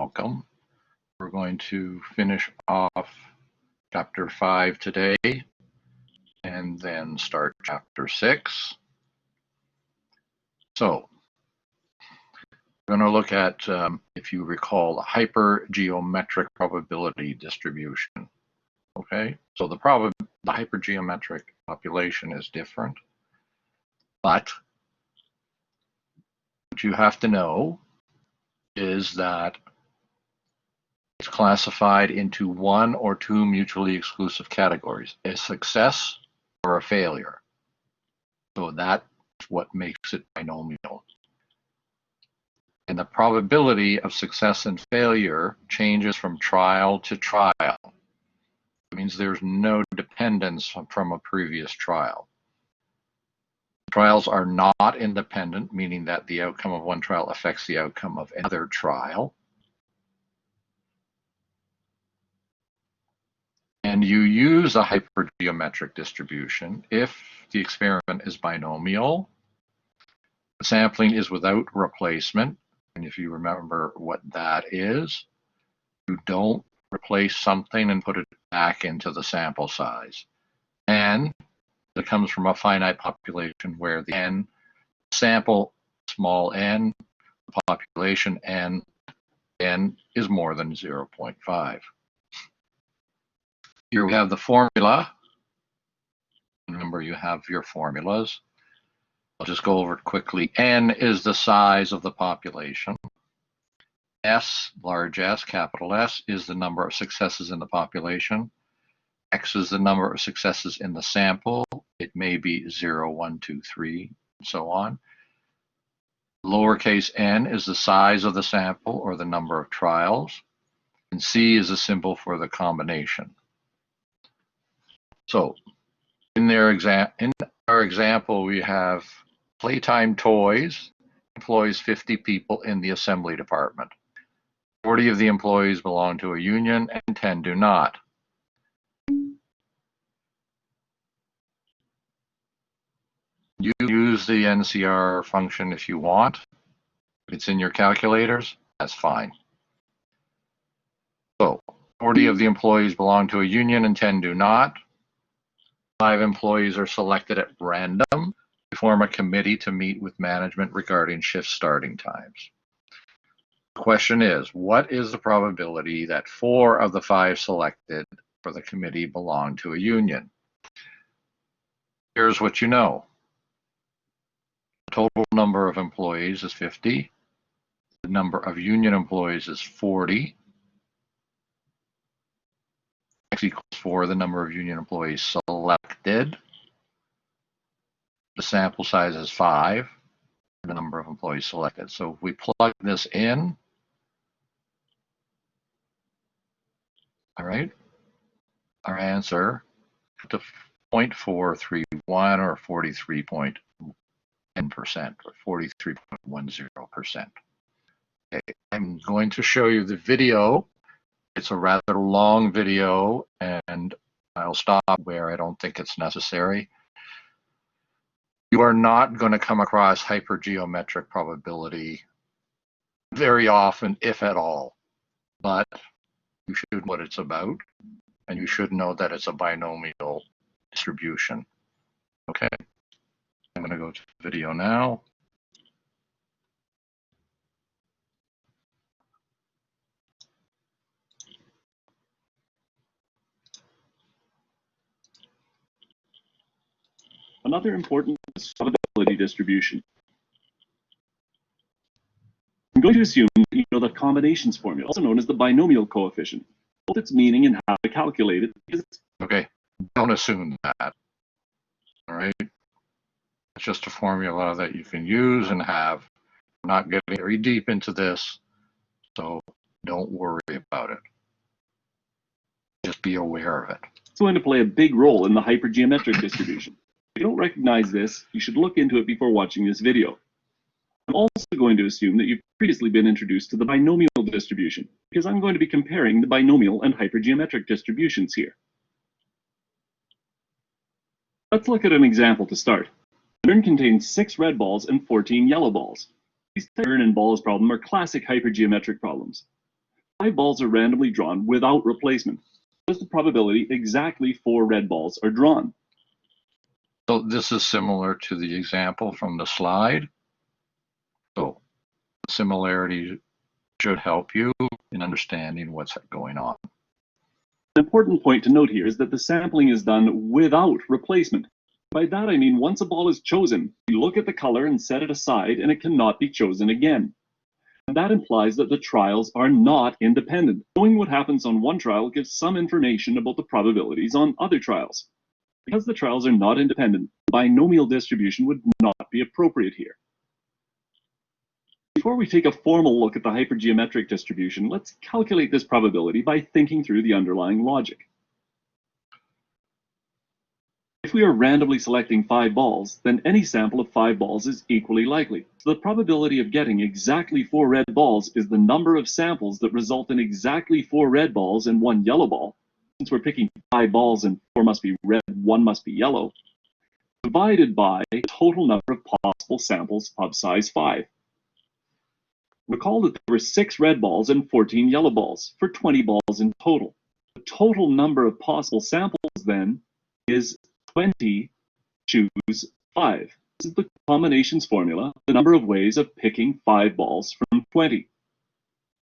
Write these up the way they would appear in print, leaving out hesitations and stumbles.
welcome. We're going to finish off chapter 5 today and then start chapter 6. So we're going to look at, if you recall, the hypergeometric probability distribution. Okay, so the hypergeometric population is different, but what you have to know is that it's classified into one or two mutually exclusive categories, a success or a failure. So that's what makes it binomial. And the probability of success and failure changes from trial to trial. It means there's no dependence from a previous trial. Trials are not independent, meaning that the outcome of one trial affects the outcome of another trial. And you use a hypergeometric distribution if the experiment is binomial, the sampling is without replacement, and if you remember what that is, you don't replace something and put it back into the sample size. And it comes from a finite population where the n, sample small n, the population n is more than 0.5. Here we have the formula. Remember, you have your formulas. I'll just go over it quickly. N is the size of the population. S, large S, capital S, is the number of successes in the population. X is the number of successes in the sample. It may be 0, 1, 2, 3, and so on. Lowercase n is the size of the sample or the number of trials. And C is a symbol for the combination. So in our example, we have Playtime Toys employs 50 people in the assembly department. 40 of the employees belong to a union and 10 do not. You use the NCR function if you want. If it's in your calculators, that's fine. So 40 of the employees belong to a union and 10 do not. 5 employees are selected at random to form a committee to meet with management regarding shift starting times. The question is, what is the probability that 4 of the 5 selected for the committee belong to a union? Here's what you know. The total number of employees is 50. The number of union employees is 40. X equals 4, the number of union employees selected. The sample size is 5, the number of employees selected. So if we plug this in, all right, our answer to 0.431 or 43.10% or 43.10%. Okay, I'm going to show you the video. It's a rather long video, and I'll stop where I don't think it's necessary. You are not going to come across hypergeometric probability very often, if at all, but you should know what it's about, and you should know that it's a binomial distribution. Okay, I'm going to go to the video now. Another important is probability distribution. I'm going to assume that you know the combinations formula, also known as the binomial coefficient, both its meaning and how to calculate it. Okay, don't assume that. All right, it's just a formula that you can use and have. I'm not getting very deep into this, so don't worry about it. Just be aware of it. It's going to play a big role in the hypergeometric distribution. If you don't recognize this, you should look into it before watching this video. I'm also going to assume that you've previously been introduced to the binomial distribution, because I'm going to be comparing the binomial and hypergeometric distributions here. Let's look at an example to start. The urn contains 6 red balls and 14 yellow balls. These urn and balls problem are classic hypergeometric problems. 5 balls are randomly drawn without replacement. What is the probability exactly 4 red balls are drawn? So this is similar to the example from the slide. So the similarity should help you in understanding what's going on. An important point to note here is that the sampling is done without replacement. By that I mean once a ball is chosen, you look at the color and set it aside and it cannot be chosen again. And that implies that the trials are not independent. Knowing what happens on one trial gives some information about the probabilities on other trials. Because the trials are not independent, binomial distribution would not be appropriate here. Before we take a formal look at the hypergeometric distribution, let's calculate this probability by thinking through the underlying logic. If we are randomly selecting 5 balls, then any sample of 5 balls is equally likely. So the probability of getting exactly 4 red balls is the number of samples that result in exactly 4 red balls and 1 yellow ball. Since we're picking 5 balls and 4 must be red, 1 must be yellow, divided by the total number of possible samples of size 5. Recall that there were 6 red balls and 14 yellow balls, for 20 balls in total. The total number of possible samples, then, is 20 choose 5. This is the combinations formula, the number of ways of picking 5 balls from 20.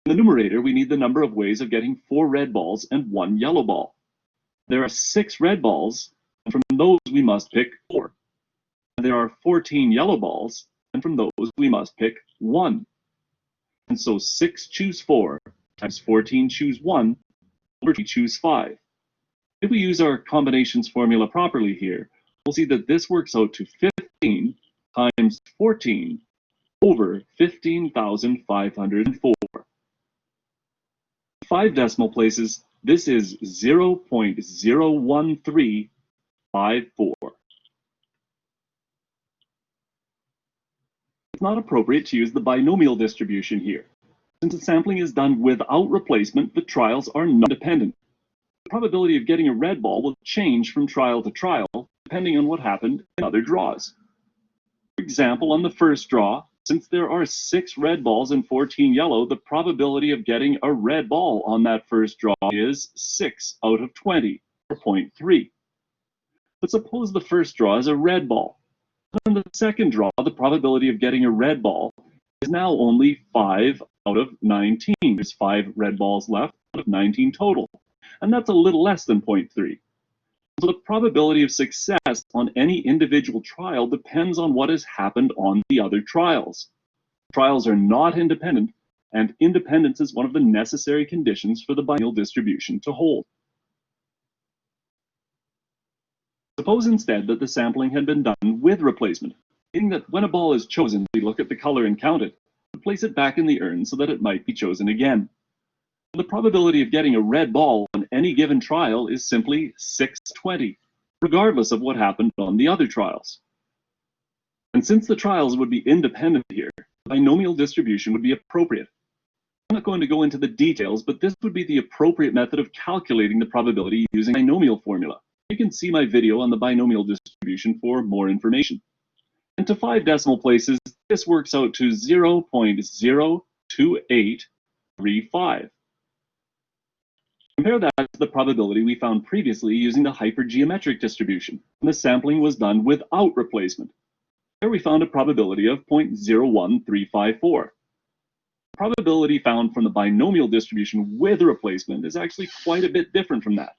In the numerator, we need the number of ways of getting 4 red balls and 1 yellow ball. There are 6 red balls, and from those we must pick 4. And there are 14 yellow balls, and from those we must pick 1. And so 6 choose 4 times 14 choose 1 over 3 choose 5. If we use our combinations formula properly here, we'll see that this works out to 15 times 14 over 15,504. 5 decimal places, this is 0.01354. It's not appropriate to use the binomial distribution here. Since the sampling is done without replacement, the trials are not dependent. The probability of getting a red ball will change from trial to trial, depending on what happened in other draws. For example, on the first draw, since there are 6 red balls and 14 yellow, the probability of getting a red ball on that first draw is 6 out of 20, or 0.3. But suppose the first draw is a red ball. On the second draw, the probability of getting a red ball is now only 5 out of 19. There's 5 red balls left out of 19 total. And that's a little less than 0.3. So the probability of success on any individual trial depends on what has happened on the other trials. Trials are not independent, and independence is one of the necessary conditions for the binomial distribution to hold. Suppose instead that the sampling had been done with replacement, meaning that when a ball is chosen, we look at the color and count it, and place it back in the urn so that it might be chosen again. The probability of getting a red ball on any given trial is simply 6/20, regardless of what happened on the other trials. And since the trials would be independent here, binomial distribution would be appropriate. I'm not going to go into the details, but this would be the appropriate method of calculating the probability using binomial formula. You can see my video on the binomial distribution for more information. And to 5 decimal places, this works out to 0.02835. Compare that to the probability we found previously using the hypergeometric distribution, when the sampling was done without replacement. There we found a probability of 0.01354. The probability found from the binomial distribution with replacement is actually quite a bit different from that.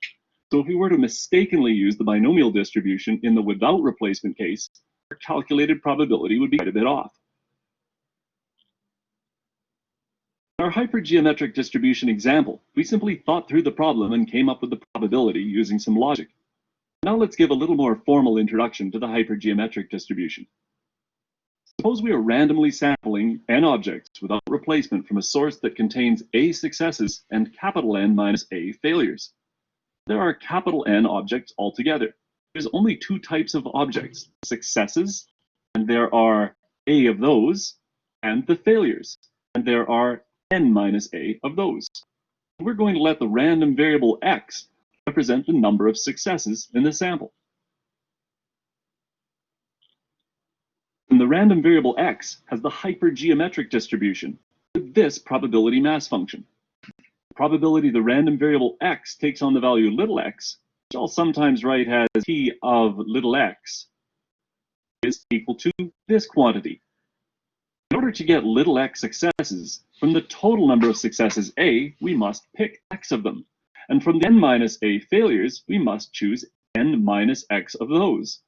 So if we were to mistakenly use the binomial distribution in the without replacement case, our calculated probability would be quite a bit off. In our hypergeometric distribution example, we simply thought through the problem and came up with the probability using some logic. Now let's give a little more formal introduction to the hypergeometric distribution. Suppose we are randomly sampling n objects without replacement from a source that contains a successes and capital N minus a failures. There are capital N objects altogether. There's only 2 types of objects, successes, and there are a of those, and the failures, and there are n minus a of those. We're going to let the random variable x represent the number of successes in the sample. And the random variable x has the hypergeometric distribution with this probability mass function. probability the random variable x takes on the value little x, which I'll sometimes write as p of little x, is equal to this quantity. In order to get little x successes, from the total number of successes A, we must pick x of them. And from the n minus A failures, we must choose n minus x of those.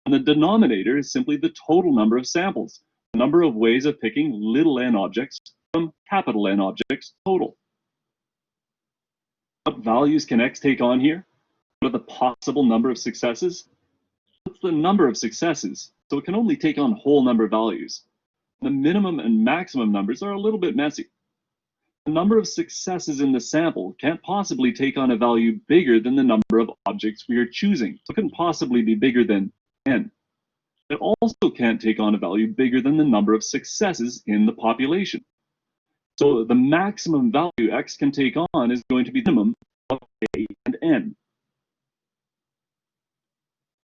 And the denominator is simply the total number of samples, the number of ways of picking little n objects from capital N objects total. What values can x take on here? What are the possible number of successes? What's the number of successes? So it can only take on whole number values. The minimum and maximum numbers are a little bit messy. The number of successes in the sample can't possibly take on a value bigger than the number of objects we are choosing. So it couldn't possibly be bigger than n. It also can't take on a value bigger than the number of successes in the population. So the maximum value x can take on is going to be the minimum of a and n.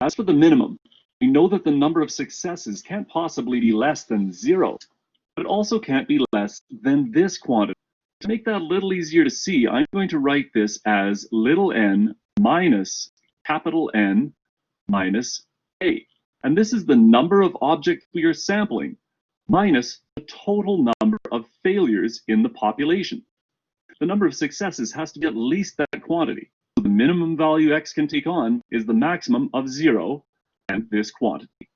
As for the minimum, we know that the number of successes can't possibly be less than 0, but it also can't be less than this quantity. To make that a little easier to see, I'm going to write this as little n minus capital N minus A. And this is the number of objects we are sampling minus the total number of failures in the population. The number of successes has to be at least that quantity. So the minimum value x can take on is the maximum of 0 and this quantity.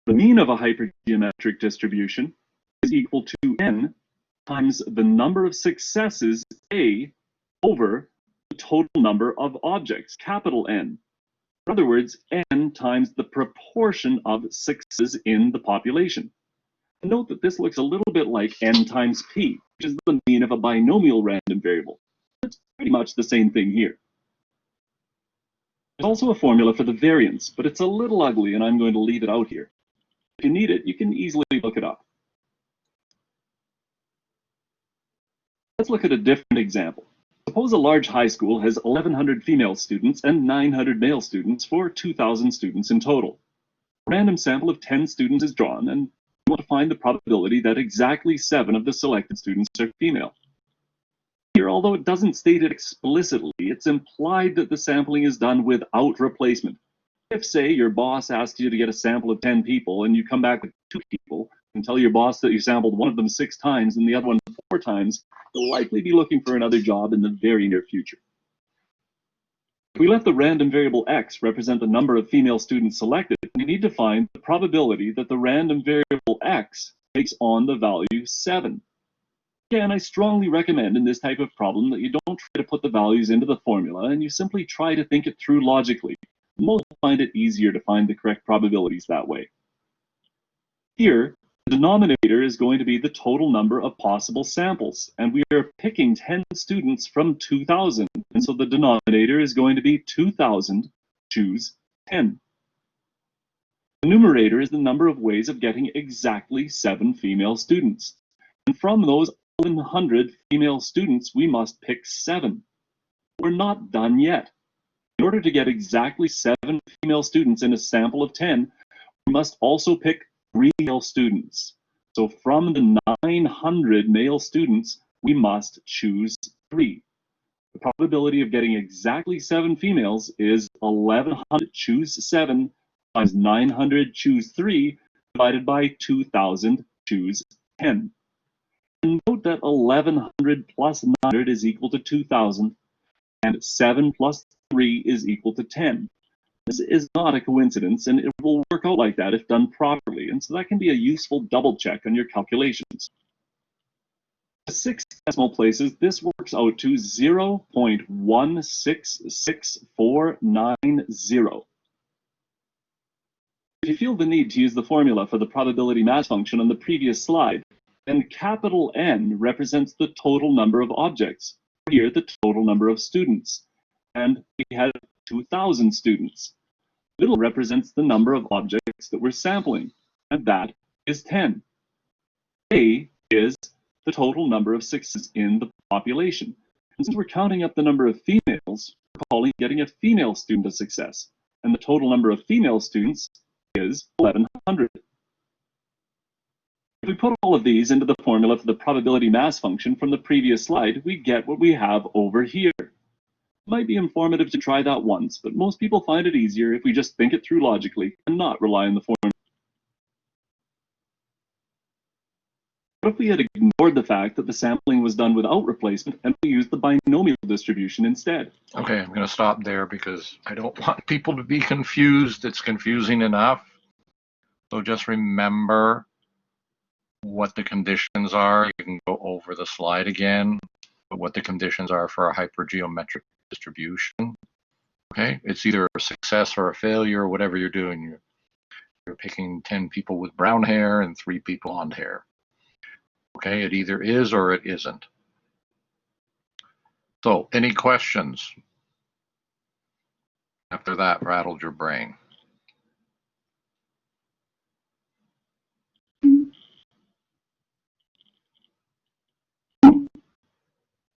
The mean of a hypergeometric distribution is equal to n times the number of successes A over the total number of objects, capital N. In other words, n times the proportion of successes in the population. Note that this looks a little bit like n times p, which is the mean of a binomial random variable. It's pretty much the same thing here. There's also a formula for the variance, but it's a little ugly and I'm going to leave it out here. If you need it, you can easily look it up. Let's look at a different example. Suppose a large high school has 1,100 female students and 900 male students for 2,000 students in total. A random sample of 10 students is drawn, and we want to find the probability that exactly 7 of the selected students are female. Here, although it doesn't state it explicitly, it's implied that the sampling is done without replacement. If, say, your boss asks you to get a sample of 10 people and you come back with 2 people and tell your boss that you sampled one of them 6 times and the other one 4 times, you'll likely be looking for another job in the very near future. If we let the random variable x represent the number of female students selected, we need to find the probability that the random variable x takes on the value 7. Again, I strongly recommend in this type of problem that you don't try to put the values into the formula and you simply try to think it through logically. Most find it easier to find the correct probabilities that way. Here, the denominator is going to be the total number of possible samples, and we are picking 10 students from 2,000, and so the denominator is going to be 2,000 choose 10. The numerator is the number of ways of getting exactly 7 female students, and from those 1,100 female students, we must pick 7. We're not done yet. In order to get exactly 7 female students in a sample of 10, we must also pick 3 male students. So from the 900 male students, we must choose 3. The probability of getting exactly 7 females is 1,100 choose 7 times 900 choose 3 divided by 2,000 choose 10. And note that 1,100 plus 900 is equal to 2,000, and 7 plus 3 is equal to 10. This is not a coincidence, and it will work out like that if done properly, and so that can be a useful double check on your calculations. At 6 decimal places, this works out to 0.166490. If you feel the need to use the formula for the probability match function on the previous slide, then capital N represents the total number of objects, here the total number of students, and we had 2,000 students. Little represents the number of objects that we're sampling, and that is 10. A is the total number of successes in the population. And since we're counting up the number of females, we're calling getting a female student a success, and the total number of female students is 1,100. If we put all of these into the formula for the probability mass function from the previous slide, we get what we have over here. It might be informative to try that once, but most people find it easier if we just think it through logically and not rely on the formula. What if we had ignored the fact that the sampling was done without replacement and we used the binomial distribution instead? Okay, I'm going to stop there because I don't want people to be confused. It's confusing enough. So just remember what the conditions are. You can go over the slide again, but what the conditions are for a hypergeometric distribution. Okay, it's either a success or a failure, whatever you're doing. You're picking 10 people with brown hair and 3 people blonde hair. Okay, it either is or it isn't. So, any questions? After that rattled your brain.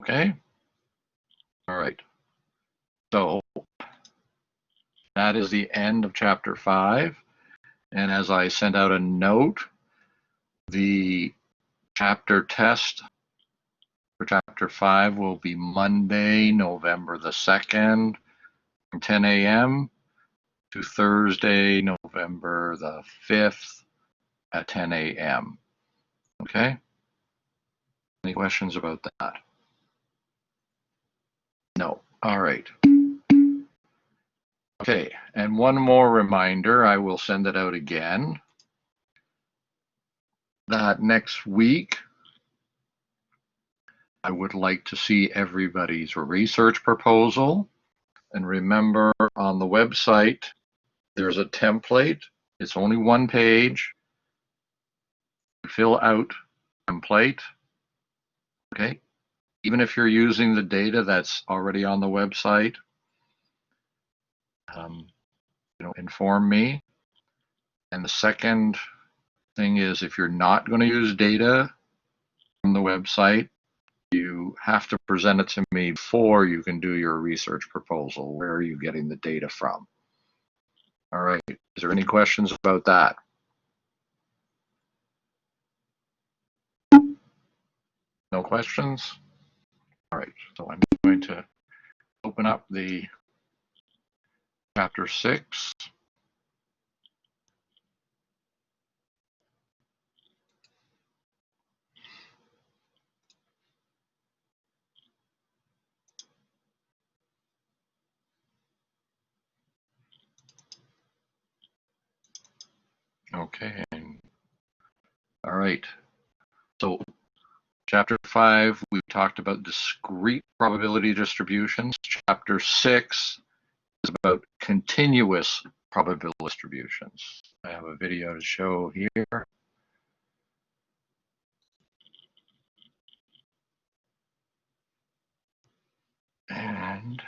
Okay? All right. So, that is the end of chapter 5. And as I sent out a note, the chapter test for chapter 5 will be Monday, November the 2nd, from 10 a.m. to Thursday, November the 5th at 10 a.m. Okay? Any questions about that? No. All right. Okay, and one more reminder, I will send it out again, that next week I would like to see everybody's research proposal. And remember, on the website, there's a template. It's only 1 page. Fill out template. Okay. Even if you're using the data that's already on the website, inform me. And the second thing is, if you're not going to use data from the website, you have to present it to me before you can do your research proposal. Where are you getting the data from? All right. Is there any questions about that? No questions? All right. So I'm going to open up the chapter 6. Okay. All right. So chapter 5, we talked about discrete probability distributions. Chapter 6 is about continuous probability distributions. I have a video to show here. And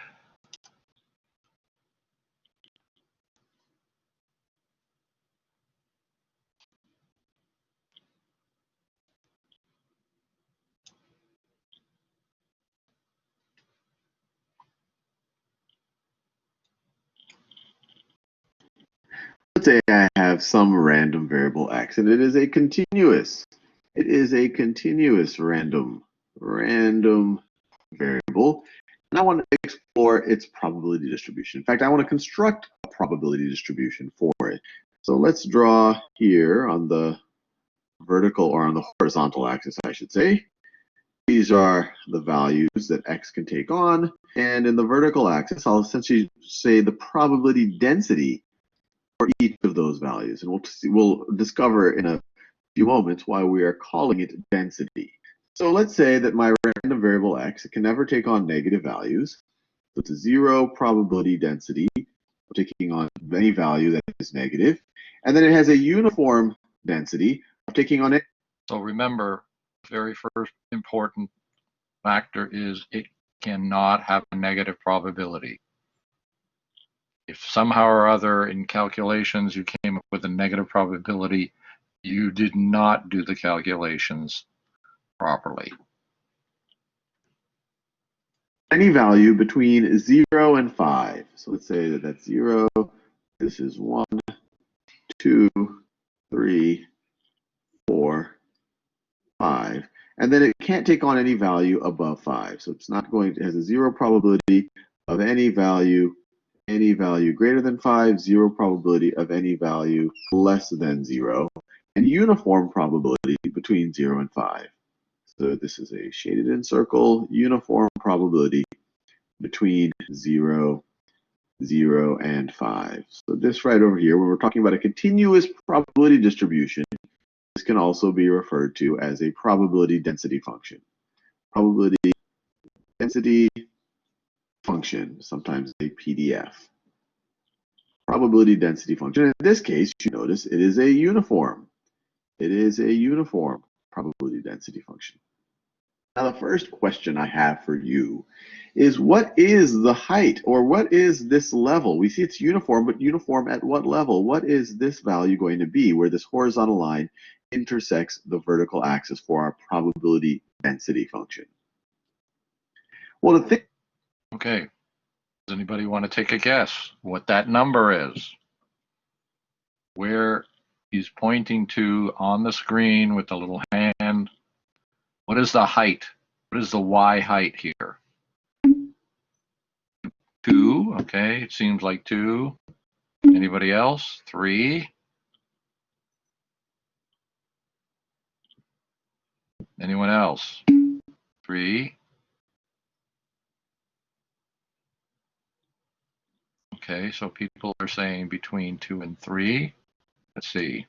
let's say I have some random variable x, and it is a continuous. It is a continuous random variable, and I want to explore its probability distribution. In fact, I want to construct a probability distribution for it. So let's draw here on the vertical, or on the horizontal axis, I should say. These are the values that x can take on, and in the vertical axis, I'll essentially say the probability density for each of those values, and we'll discover in a few moments why we are calling it density. So let's say that my random variable x, it can never take on negative values. So it's a 0 probability density of taking on any value that is negative, and then it has a uniform density of taking on it. so remember, the very first important factor is it cannot have a negative probability. If somehow or other in calculations you came up with a negative probability, you did not do the calculations properly. Any value between 0 and 5. So let's say that that's 0. This is 1, 2, 3, 4, 5. And then it can't take on any value above 5. So it's not going to, it has a 0 probability of any value greater than 5, 0 probability of any value less than 0, and uniform probability between 0 and 5. So this is a shaded in circle, uniform probability between 0, 0, and 5. So this right over here, when we're talking about a continuous probability distribution, this can also be referred to as a probability density function. Probability density function, sometimes a PDF. Probability density function. In this case, you notice it is a uniform. It is a uniform probability density function. Now, the first question I have for you is, what is the height, or what is this level? We see it's uniform, but uniform at what level? What is this value going to be where this horizontal line intersects the vertical axis for our probability density function? Well, the thing. Okay. Does anybody want to take a guess what that number is? Where he's pointing to on the screen with the little hand. What is the height? What is the y height here? 2. Okay, it seems like 2. Anybody else? 3. Anyone else? 3. Okay, so people are saying between 2 and 3. Let's see.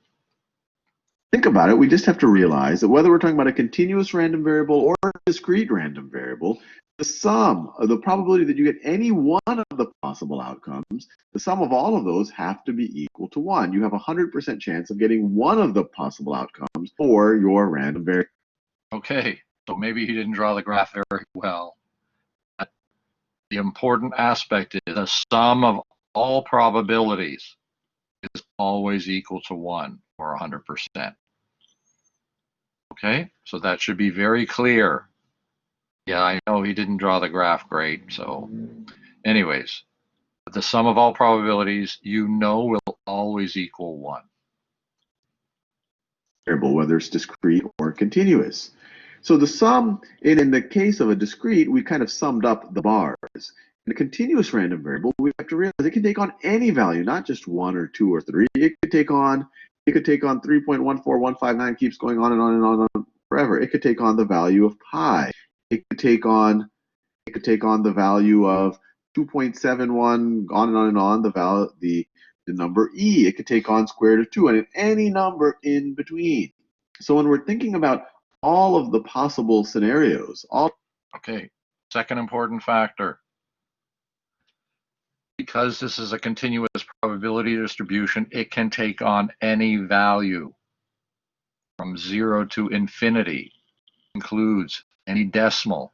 Think about it. We just have to realize that whether we're talking about a continuous random variable or a discrete random variable, the sum of the probability that you get any one of the possible outcomes, the sum of all of those have to be equal to 1. You have a 100% chance of getting one of the possible outcomes for your random variable. Okay, so maybe he didn't draw the graph very well. The important aspect is the sum of all probabilities is always equal to 1 or 100%. Okay, so that should be very clear. Yeah, I know he didn't draw the graph great, so anyways, the sum of all probabilities, you know, will always equal 1. Variable, whether it's discrete or continuous. So the sum, in the case of a discrete, we kind of summed up the bars. In a continuous random variable, we have to realize it can take on any value, not just 1 or 2 or 3. It could take on 3.14159, keeps going on and on and on and on forever. It could take on the value of pi. It could take on the value of 2.71, on and on and on, the number e. It could take on square root of 2, and any number in between. So when we're thinking about all of the possible scenarios, Okay, second important factor. Because this is a continuous probability distribution, it can take on any value from 0 to infinity, includes any decimal.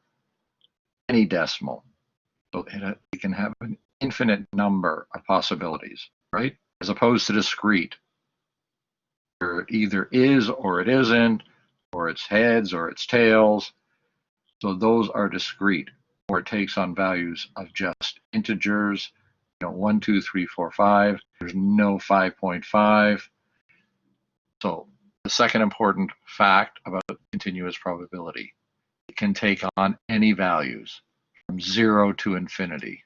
So it can have an infinite number of possibilities, right? As opposed to discrete, where it either is or it isn't, or it's heads or it's tails. So those are discrete, or it takes on values of just integers, 1, 2, 3, 4, 5. There's no 5.5. So the second important fact about continuous probability, it can take on any values from 0 to infinity.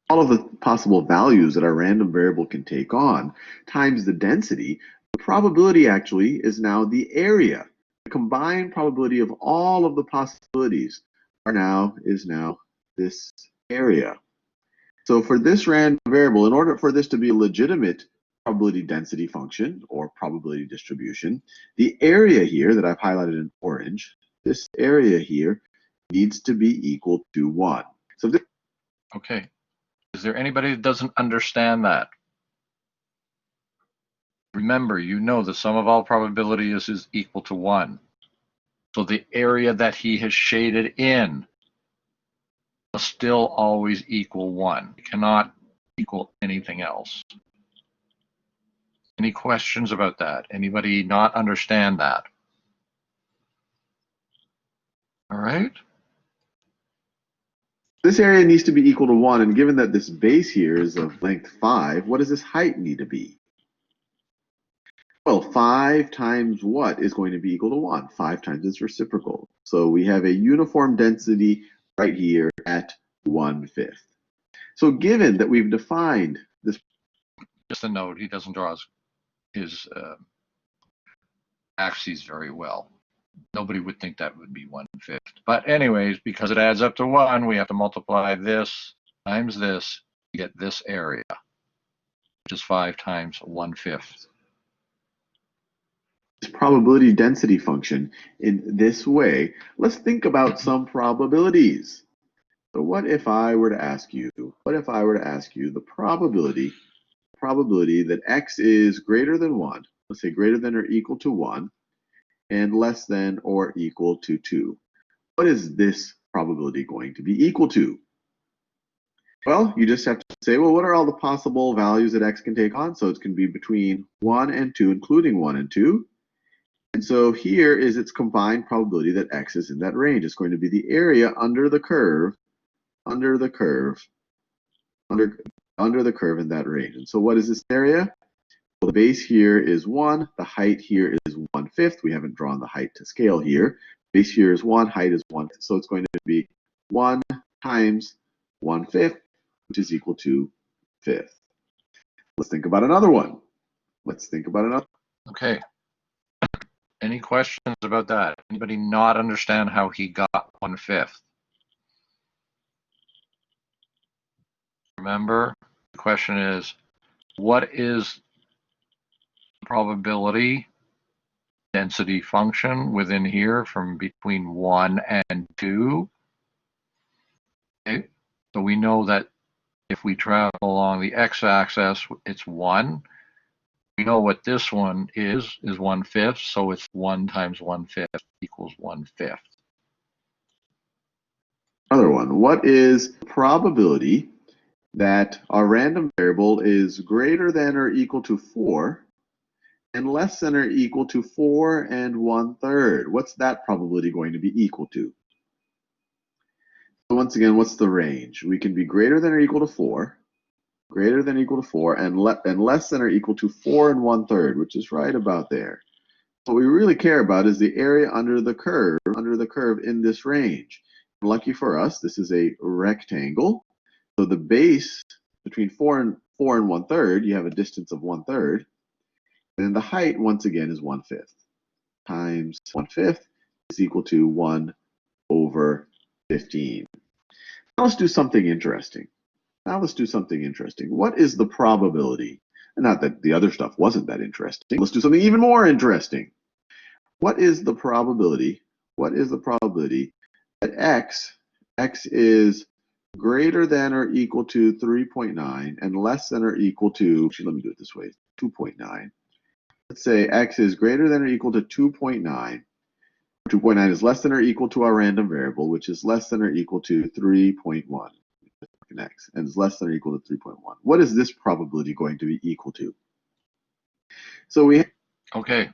All of the possible values that our random variable can take on times the density, the probability actually is now the area. The combined probability of all of the possibilities is now this area. So for this random variable, in order for this to be a legitimate probability density function or probability distribution, the area here that I've highlighted in orange, this area here needs to be equal to 1. So this. Okay. Is there anybody that doesn't understand that? Remember, you know the sum of all probabilities is equal to 1. So the area that he has shaded in will still always equal 1. It cannot equal anything else. Any questions about that? Anybody not understand that? All right. This area needs to be equal to 1, and given that this base here is of length 5, what does this height need to be? Well, Well, 5 times what is going to be equal to 1? 5 times its reciprocal. So we have a uniform density right here at 1/5. So given that we've defined this, Just a note, he doesn't draw his axes very well. Nobody would think that would be 1/5. But anyways, because it adds up to 1, we have to multiply this times this to get this area, which is 5 times 1/5. probability density function in this way, let's think about some probabilities. So what if I were to ask you, the probability that x is greater than 1, let's say greater than or equal to 1, and less than or equal to 2. What is this probability going to be equal to? Well, you just have to say, well, what are all the possible values that x can take on? So it can be between 1 and 2, including 1 and 2. And so here is its combined probability that x is in that range. It's going to be the area under the curve in that range. And so what is this area? Well, the base here is 1. The height here is 1/5. We haven't drawn the height to scale here. Base here is 1. Height is 1. So it's going to be 1 times 1/5, which is equal to 5th. Let's think about another one. Okay. Any questions about that? Anybody not understand how he got 1/5? Remember, the question is, what is the probability density function within here from between 1 and 2? Okay. So we know that if we travel along the x-axis, it's 1. We know what this one is 1/5, so it's 1 times 1/5 equals 1/5. Another one. What is the probability that our random variable is greater than or equal to 4 and less than or equal to 4 1/3? What's that probability going to be equal to? So once again, what's the range? We can be greater than or equal to 4, and less than or equal to 4 1/3, which is right about there. What we really care about is the area under the curve in this range. Lucky for us, this is a rectangle. So the base between 4 and 1/3, you have a distance of 1/3. And the height, once again, is 1/5. Times 1/5 is equal to 1/15. Now let's do something interesting. What is the probability? Not that the other stuff wasn't that interesting. Let's do something even more interesting. What is the probability that x is greater than or equal to 3.9 and less than or equal to, actually, let me do it this way, 2.9. Let's say x is greater than or equal to 2.9. 2.9 is less than or equal to our random variable, which is less than or equal to 3.1. X, and is less than or equal to 3.1. What is this probability going to be equal to? Okay,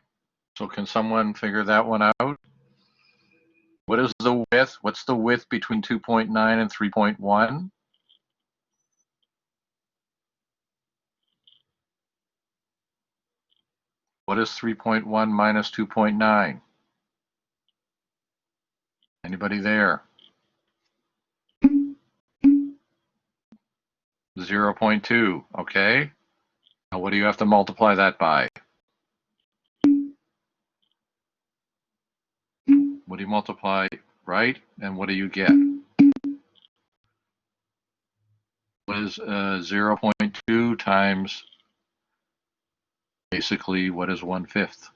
so can someone figure that one out? What is the width? What's the width between 2.9 and 3.1? What is 3.1 minus 2.9? Anybody there? 0.2, okay? Now what do you have to multiply that by? What do you multiply, right? And what do you get? What is 0.2 times, basically, what is 1/5?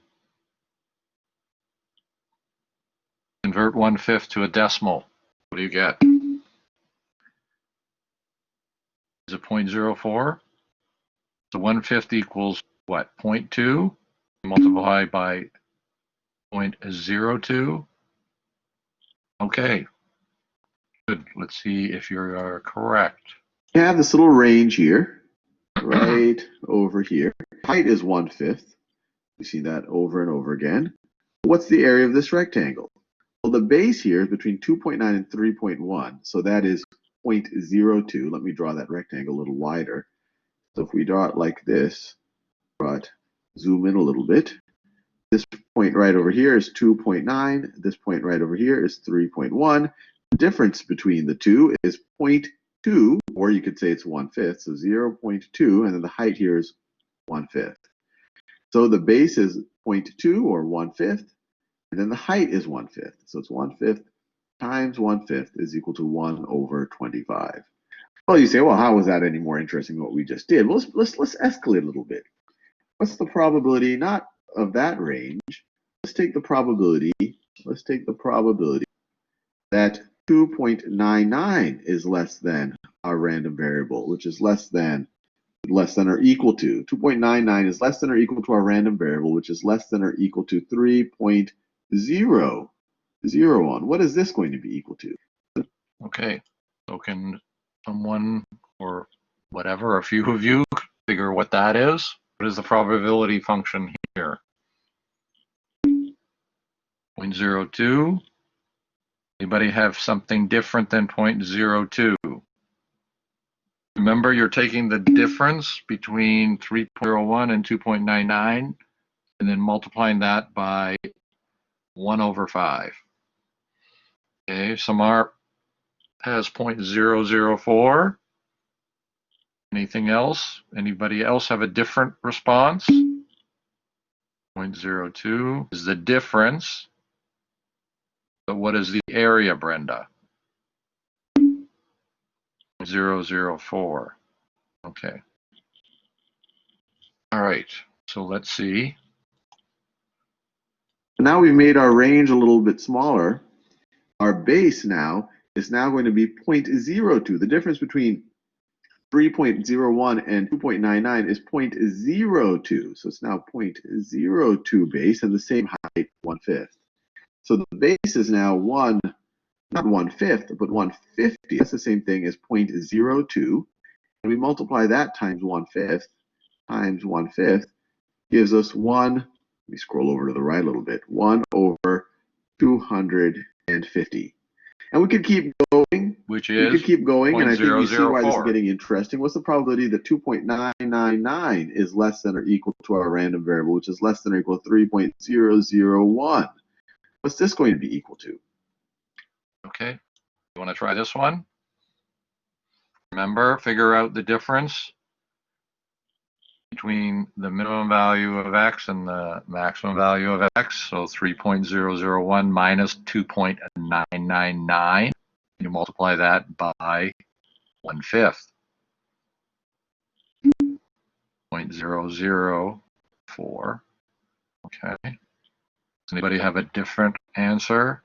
Convert 1/5 to a decimal. What do you get? Is it 0.04? So 1/5 equals what? 0.2 multiplied by 0.02. Okay, good. Let's see if you are correct. You have this little range here, right over here. Height is 1/5. We see that over and over again. What's the area of this rectangle? Well, the base here is between 2.9 and 3.1, so that is 0.02. Let me draw that rectangle a little wider. So if we draw it like this, but zoom in a little bit, This point right over here is 2.9. This point right over here is 3.1. The difference between the two is 0.2, or you could say it's 1/5, so 0.2, and then the height here is 1/5. So the base is 0.2, or 1/5, and then the height is 1/5. So it's 1/5 times 1/5 is equal to 1/25. Well, you say, well, how is that any more interesting than what we just did? Well, let's escalate a little bit. What's the probability not of that range? Let's take the probability. Let's take the probability that 2.99 is less than our random variable, which is less than or equal to 2.99 is less than or equal to our random variable, which is less than or equal to 3.001. What is this going to be equal to? Okay, so can someone or whatever, a few of you, figure what that is? What is the probability function here? 0.02. Anybody have something different than 0.02? Remember, you're taking the difference between 3.01 and 2.99 and then multiplying that by 1/5. Okay, Samar has 0.004. Anything else? Anybody else have a different response? 0.02 is the difference. But what is the area, Brenda? 0.004. Okay. All right. So let's see. Now we've made our range a little bit smaller. Our base now is going to be 0.02. The difference between 3.01 and 2.99 is 0.02. So it's now 0.02 base and the same height, 1/5. So the base is now not 1/5, but 150. That's the same thing as 0.02. And we multiply that times 1/5 times 1/5 gives us let me scroll over to the right a little bit, 1/250. And we could keep going. Which We is could keep going, and I think you see why this is 0.004. getting interesting. What's the probability that 2.999 is less than or equal to our random variable, which is less than or equal to 3.001? What's this going to be equal to? Okay. You want to try this one? Remember, figure out the difference between the minimum value of x and the maximum value of x. So 3.001 minus 2.999. You multiply that by 1/5. 0.004. Okay. Does anybody have a different answer?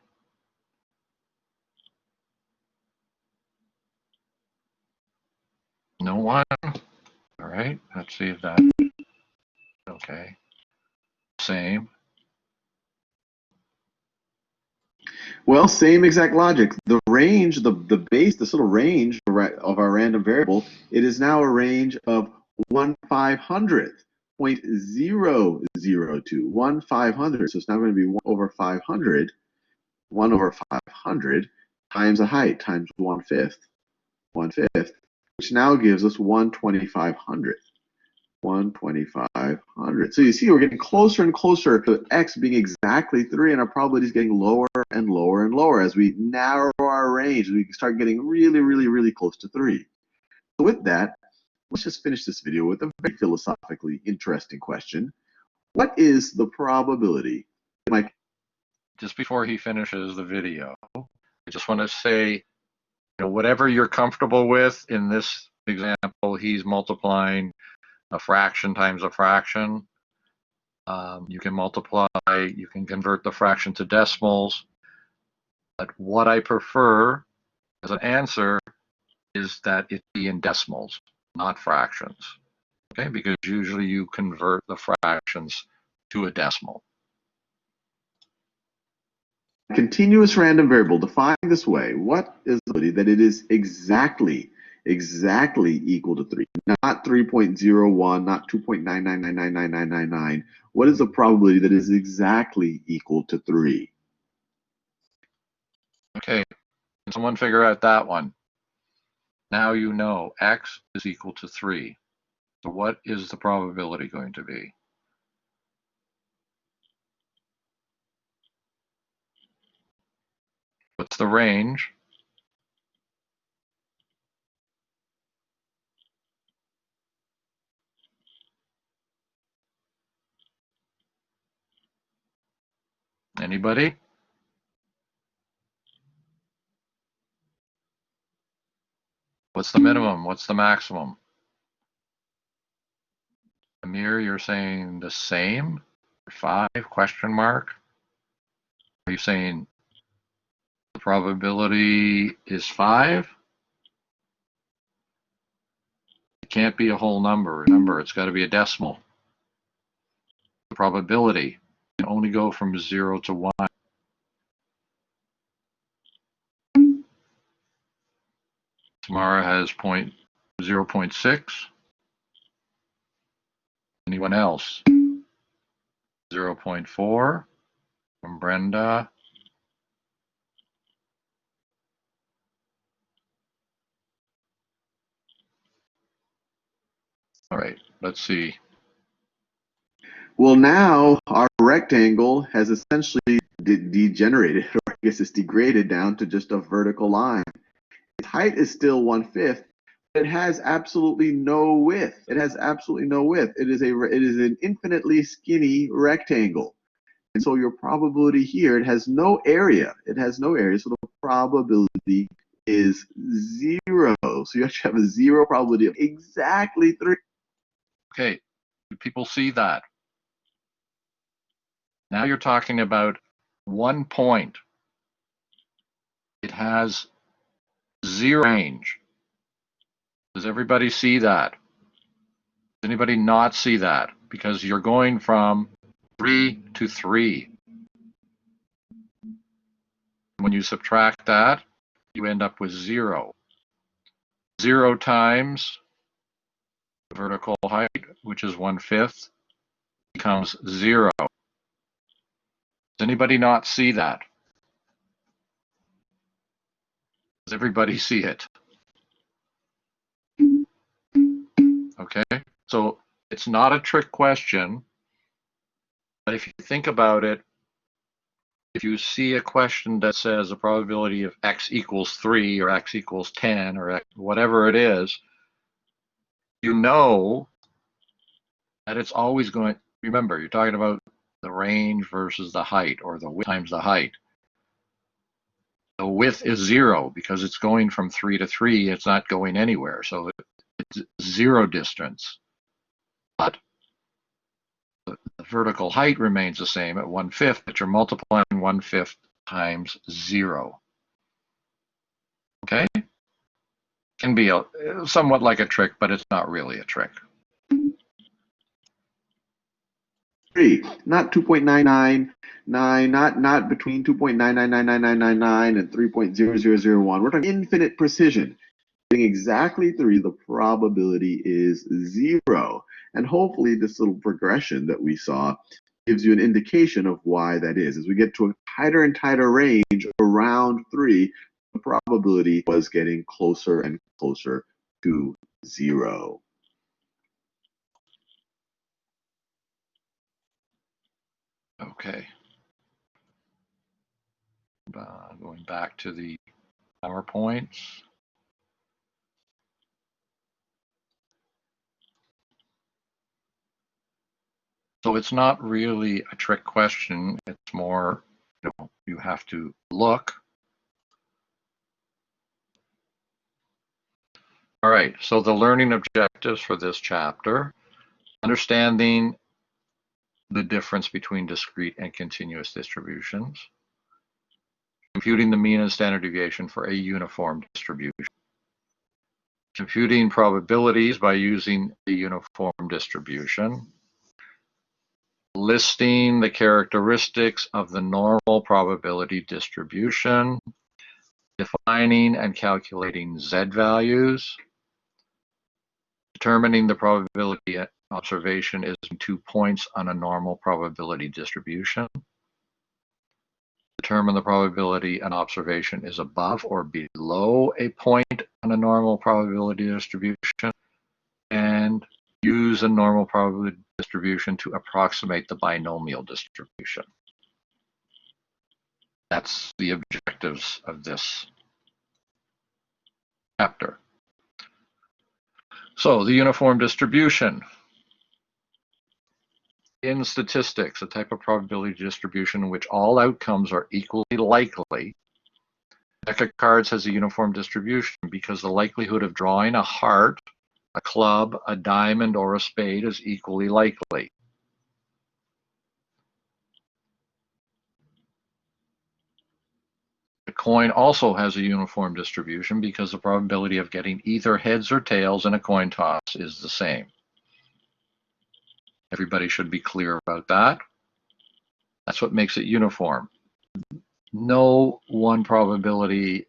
No one? All right. Let's see if that. Okay. Same. Well, same exact logic. The range, the base, this little range of our random variable, it is now a range of 1/500th, 0.002, 1/500. So it's now going to be 1/500, 1/500 times the height times 1/5, which now gives us 1/2500. 1/2500. So you see, we're getting closer and closer to x being exactly 3, and our probability is getting lower and lower and lower as we narrow our range. We start getting really, really, really close to 3. So with that, let's just finish this video with a very philosophically interesting question. What is the probability? Just before he finishes the video, I just want to say, whatever you're comfortable with in this example, he's multiplying a fraction times a fraction. You can multiply, you can convert the fraction to decimals. But what I prefer as an answer is that it be in decimals, not fractions. Okay, because usually you convert the fractions to a decimal. Continuous random variable defined this way, what is the probability that it is exactly equal to 3? Not 3.01, not 2.9999999. What is the probability that it is exactly equal to 3? Okay, can someone figure out that one? Now you know x is equal to 3. So what is the probability going to be? What's the range? Anybody? What's the minimum? What's the maximum? Amir, you're saying the same? 5 question mark? Are you saying the probability is 5? It can't be a whole number. Remember, it's got to be a decimal. The probability can only go from 0 to 1. Tamara has 0.6. Anyone else? 0.4 from Brenda. All right, let's see. Well, now our rectangle has essentially degenerated, or I guess it's degraded down to just a vertical line. Its height is still 1/5. It has absolutely no width. It has absolutely no width. It is an infinitely skinny rectangle. And so your probability here, it has no area. It has no area, so the probability is 0. So you actually have a 0 probability of exactly 3. Okay, do people see that? Now you're talking about 1 point. It has 0 range. Does everybody see that? Does anybody not see that? Because you're going from 3 to 3. When you subtract that, you end up with 0. 0 times the vertical height, which is 1/5, becomes 0. Does anybody not see that? Does everybody see it? Okay, so it's not a trick question, but if you think about it, if you see a question that says a probability of x equals 3 or x equals 10 or whatever it is, you know that it's always going, remember, you're talking about the range versus the height, or the width times the height. The width is 0 because it's going from 3 to 3. It's not going anywhere. So it's 0 distance. But the vertical height remains the same at 1/5, but you're multiplying 1/5 times 0. Okay? Can be somewhat like a trick, but it's not really a trick. 3, not 2.999, not between 2.9999999 and 3.0001. We're talking infinite precision. Getting exactly 3, the probability is 0. And hopefully this little progression that we saw gives you an indication of why that is. As we get to a tighter and tighter range around 3, the probability was getting closer and closer to 0. Okay. Going back to the PowerPoints. So it's not really a trick question. It's more, you have to look. All right, so the learning objectives for this chapter: understanding the difference between discrete and continuous distributions, computing the mean and standard deviation for a uniform distribution, computing probabilities by using the uniform distribution, listing the characteristics of the normal probability distribution, defining and calculating Z values, determining the probability observation is 2 points on a normal probability distribution, determine the probability an observation is above or below a point on a normal probability distribution, and use a normal probability distribution to approximate the binomial distribution. That's the objective. objectives of this chapter. So the uniform distribution. In statistics, a type of probability distribution in which all outcomes are equally likely. A deck of cards has a uniform distribution because the likelihood of drawing a heart, a club, a diamond, or a spade is equally likely. The coin also has a uniform distribution because the probability of getting either heads or tails in a coin toss is the same. Everybody should be clear about that. That's what makes it uniform. No one probability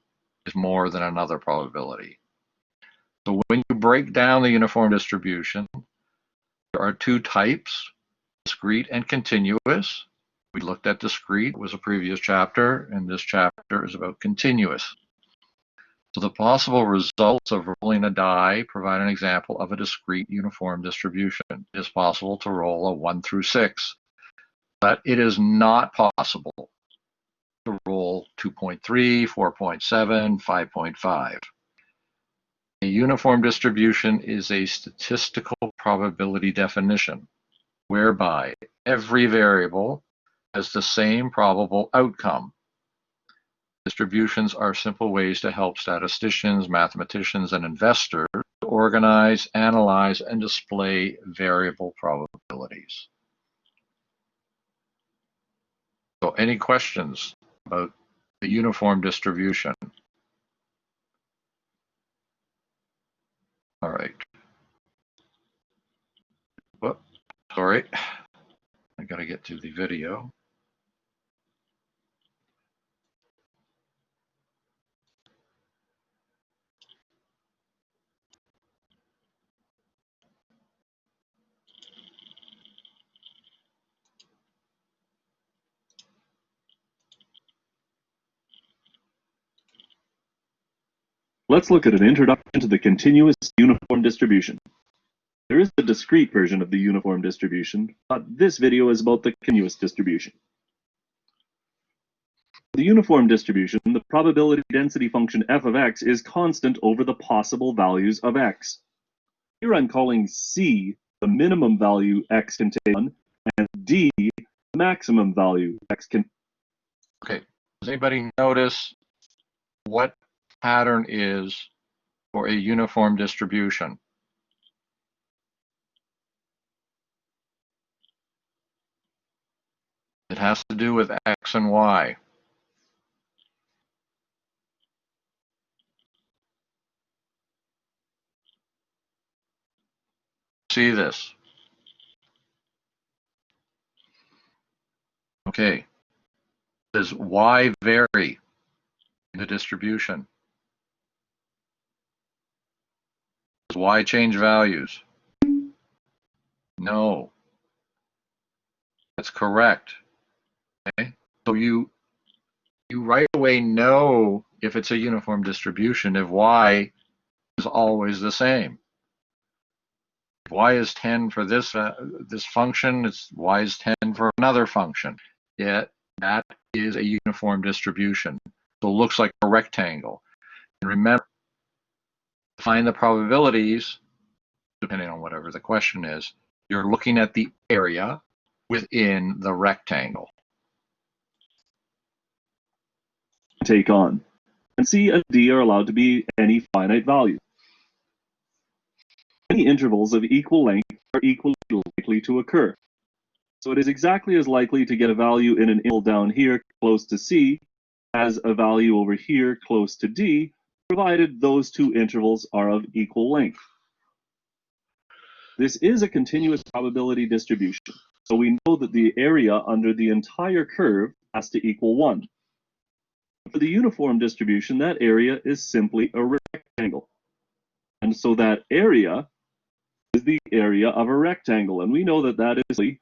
is more than another probability. So when you break down the uniform distribution, there are two types, discrete and continuous. We looked at discrete, it was a previous chapter, and this chapter is about continuous. So the possible results of rolling a die provide an example of a discrete uniform distribution. It is possible to roll a 1 through 6, but it is not possible to roll 2.3, 4.7, 5.5. A uniform distribution is a statistical probability definition whereby every variable has the same probable outcome. Distributions are simple ways to help statisticians, mathematicians, and investors to organize, analyze, and display variable probabilities. So any questions about the uniform distribution? All right. Whoop, sorry. I got to get to the video. Let's look at an introduction to the continuous uniform distribution. There is a discrete version of the uniform distribution, but this video is about the continuous distribution. The uniform distribution, the probability density function f of x is constant over the possible values of x. Here I'm calling c the minimum value x can take on, and d the maximum value x can. Okay, does anybody notice what pattern is for a uniform distribution? It has to do with x and y. See this? Okay. Does y vary in the distribution? Does y change values? No. That's correct. Okay. So you right away know if it's a uniform distribution if y is always the same. If y is 10 for this function, it's y is 10 for another function. Yet that is a uniform distribution. So it looks like a rectangle. And remember, to find the probabilities, depending on whatever the question is, you're looking at the area within the rectangle. Take on. And c and d are allowed to be any finite value. Any intervals of equal length are equally likely to occur. So it is exactly as likely to get a value in an interval down here close to c as a value over here close to d, provided those two intervals are of equal length. This is a continuous probability distribution, so we know that the area under the entire curve has to equal 1. For the uniform distribution, that area is simply a rectangle. And so that area is the area of a rectangle, and we know that that is the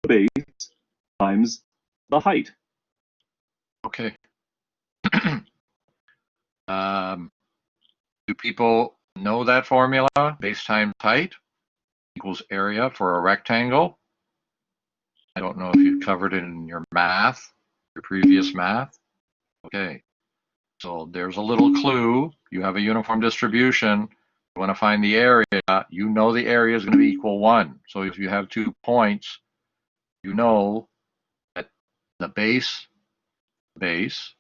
base times the height. Okay. Do people know that formula? Base times height equals area for a rectangle. I don't know if you covered it in your math, your previous math. Okay. So there's a little clue. You have a uniform distribution. You want to find the area. You know the area is going to be equal 1. So if you have 2 points, you know that the base, which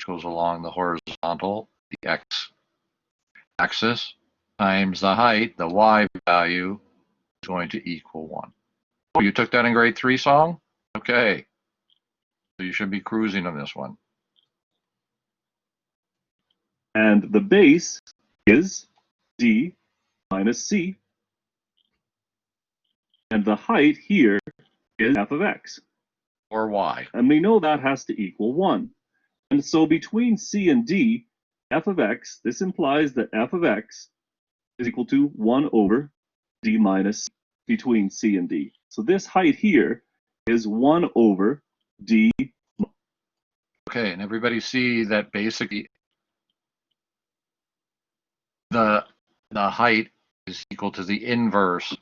goes along the horizontal, the x-axis, times the height, the y value, is going to equal 1. Oh, you took that in grade 3, Song? Okay. So you should be cruising on this one. And the base is d minus c. And the height here is f of x. Or y. And we know that has to equal 1. And so between c and d, f of x, this implies that f of x is equal to 1 over d minus c between c and d. So this height here is 1 over d. Okay, and everybody see that basically the height is equal to the inverse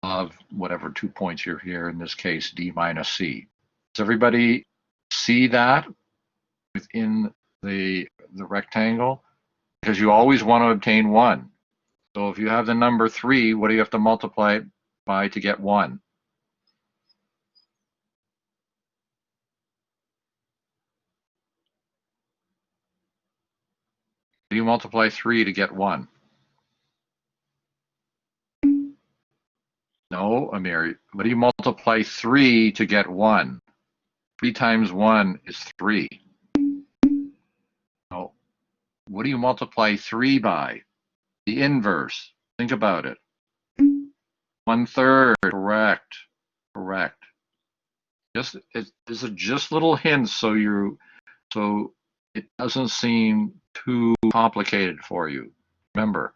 of whatever 2 points you're here, in this case, d minus c. Does everybody see that within the rectangle? Because you always want to obtain 1. So if you have the number 3, what do you have to multiply it by to get 1? Do you multiply 3 to get 1? No, Amir. What do you multiply 3 to get 1? 3 times 1 is 3. No. What do you multiply 3 by? The inverse. Think about it. 1/3. Correct. Correct. These are just little hints, so it doesn't seem too complicated for you. Remember,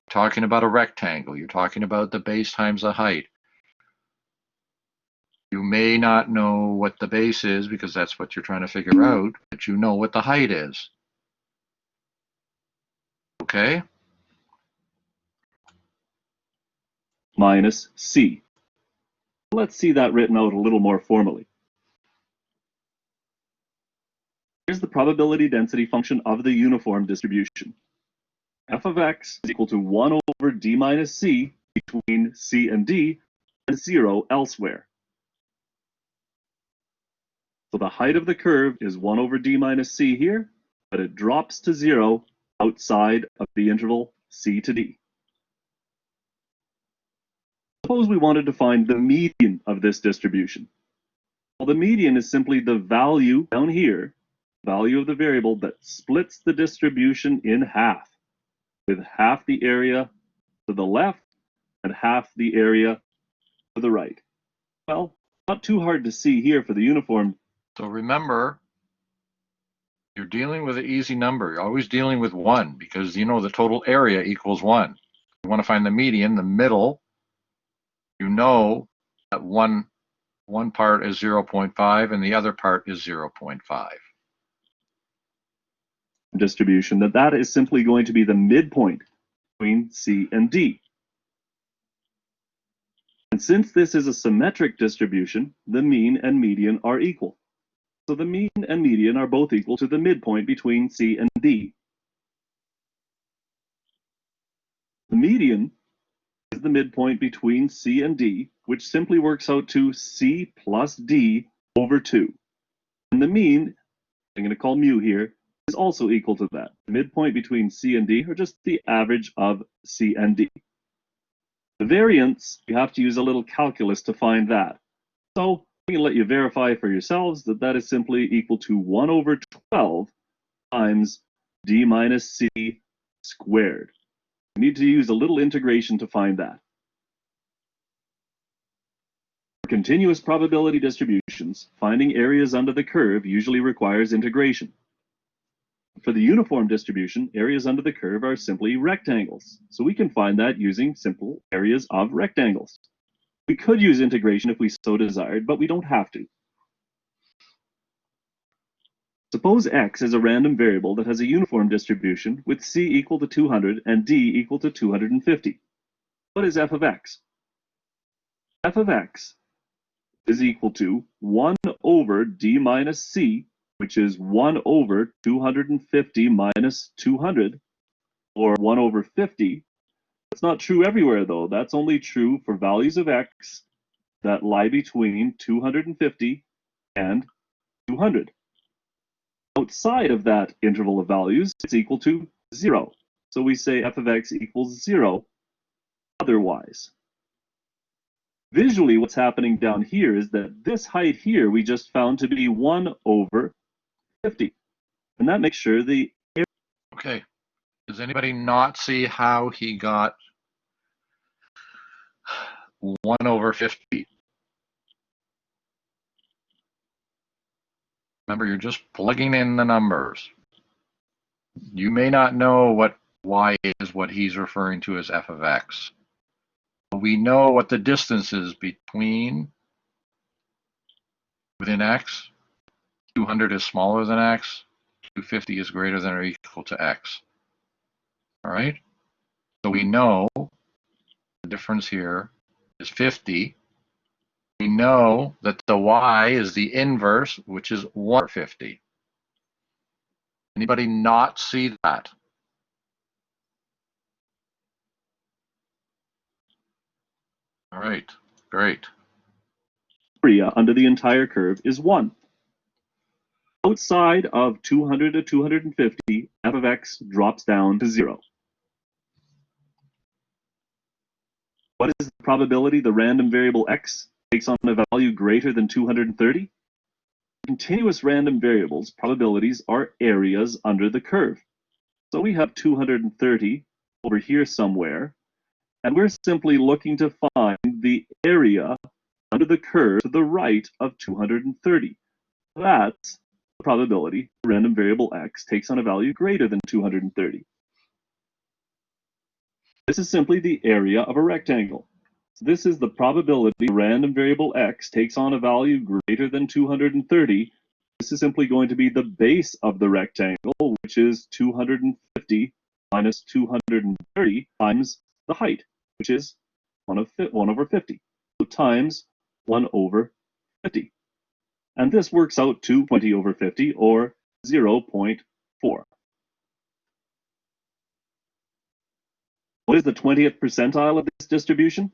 talking about a rectangle. You're talking about the base times the height. You may not know what the base is because that's what you're trying to figure out, but you know what the height is. Okay? Minus c. Let's see that written out a little more formally. Here's the probability density function of the uniform distribution. F of x is equal to 1 over d minus c between c and d, and 0 elsewhere. So the height of the curve is 1 over d minus c here, but it drops to 0 outside of the interval c to d. Suppose we wanted to find the median of this distribution. Well, the median is simply the value down here, value of the variable that splits the distribution in half, with half the area to the left and half the area to the right. Well, not too hard to see here for the uniform. So remember, you're dealing with an easy number. You're always dealing with 1 because you know the total area equals 1. You want to find the median, the middle. You know that one part is 0.5 and the other part is 0.5. Distribution, that is simply going to be the midpoint between C and D. And since this is a symmetric distribution, the mean and median are equal. So the mean and median are both equal to the midpoint between C and D. The median is the midpoint between C and D, which simply works out to C plus D over 2. And the mean, I'm going to call mu here, is also equal to that. The midpoint between C and D, or just the average of C and D. The variance, you have to use a little calculus to find that. So I'm going to let you verify for yourselves that that is simply equal to 1 over 12 times D minus C squared. We need to use a little integration to find that. For continuous probability distributions, finding areas under the curve usually requires integration. For the uniform distribution, areas under the curve are simply rectangles, so we can find that using simple areas of rectangles. We could use integration if we so desired, but we don't have to. Suppose x is a random variable that has a uniform distribution with c equal to 200 and d equal to 250. What is f of x? F of x is equal to 1 over d minus c which is 1 over 250 minus 200, or 1 over 50. That's not true everywhere, though. That's only true for values of x that lie between 250 and 200. Outside of that interval of values, it's equal to 0. So we say f of x equals 0 otherwise. Visually, what's happening down here is that this height here we just found to be 1 over 50. And that makes sure the area. Okay. Does anybody not see how he got 1 over 50? Remember, you're just plugging in the numbers. You may not know what y is, what he's referring to as f of x. But we know what the distance is between within x. 200 is smaller than x. 250 is greater than or equal to x. All right? So we know the difference here is 50. We know that the y is the inverse, which is 1 over 50. Anybody not see that? All right, great. Area under the entire curve is 1. Outside of 200 to 250, f of x drops down to 0. What is the probability the random variable x takes on a value greater than 230? Continuous random variables probabilities are areas under the curve. So we have 230 over here somewhere, and we're simply looking to find the area under the curve to the right of 230. That's the probability the random variable x takes on a value greater than 230. This is simply the area of a rectangle. So this is the probability the random variable x takes on a value greater than 230. This is simply going to be the base of the rectangle, which is 250 minus 230 times the height, which is 1 over 50. So times 1 over 50. And this works out to 20 over 50, or 0.4. What is the 20th percentile of this distribution?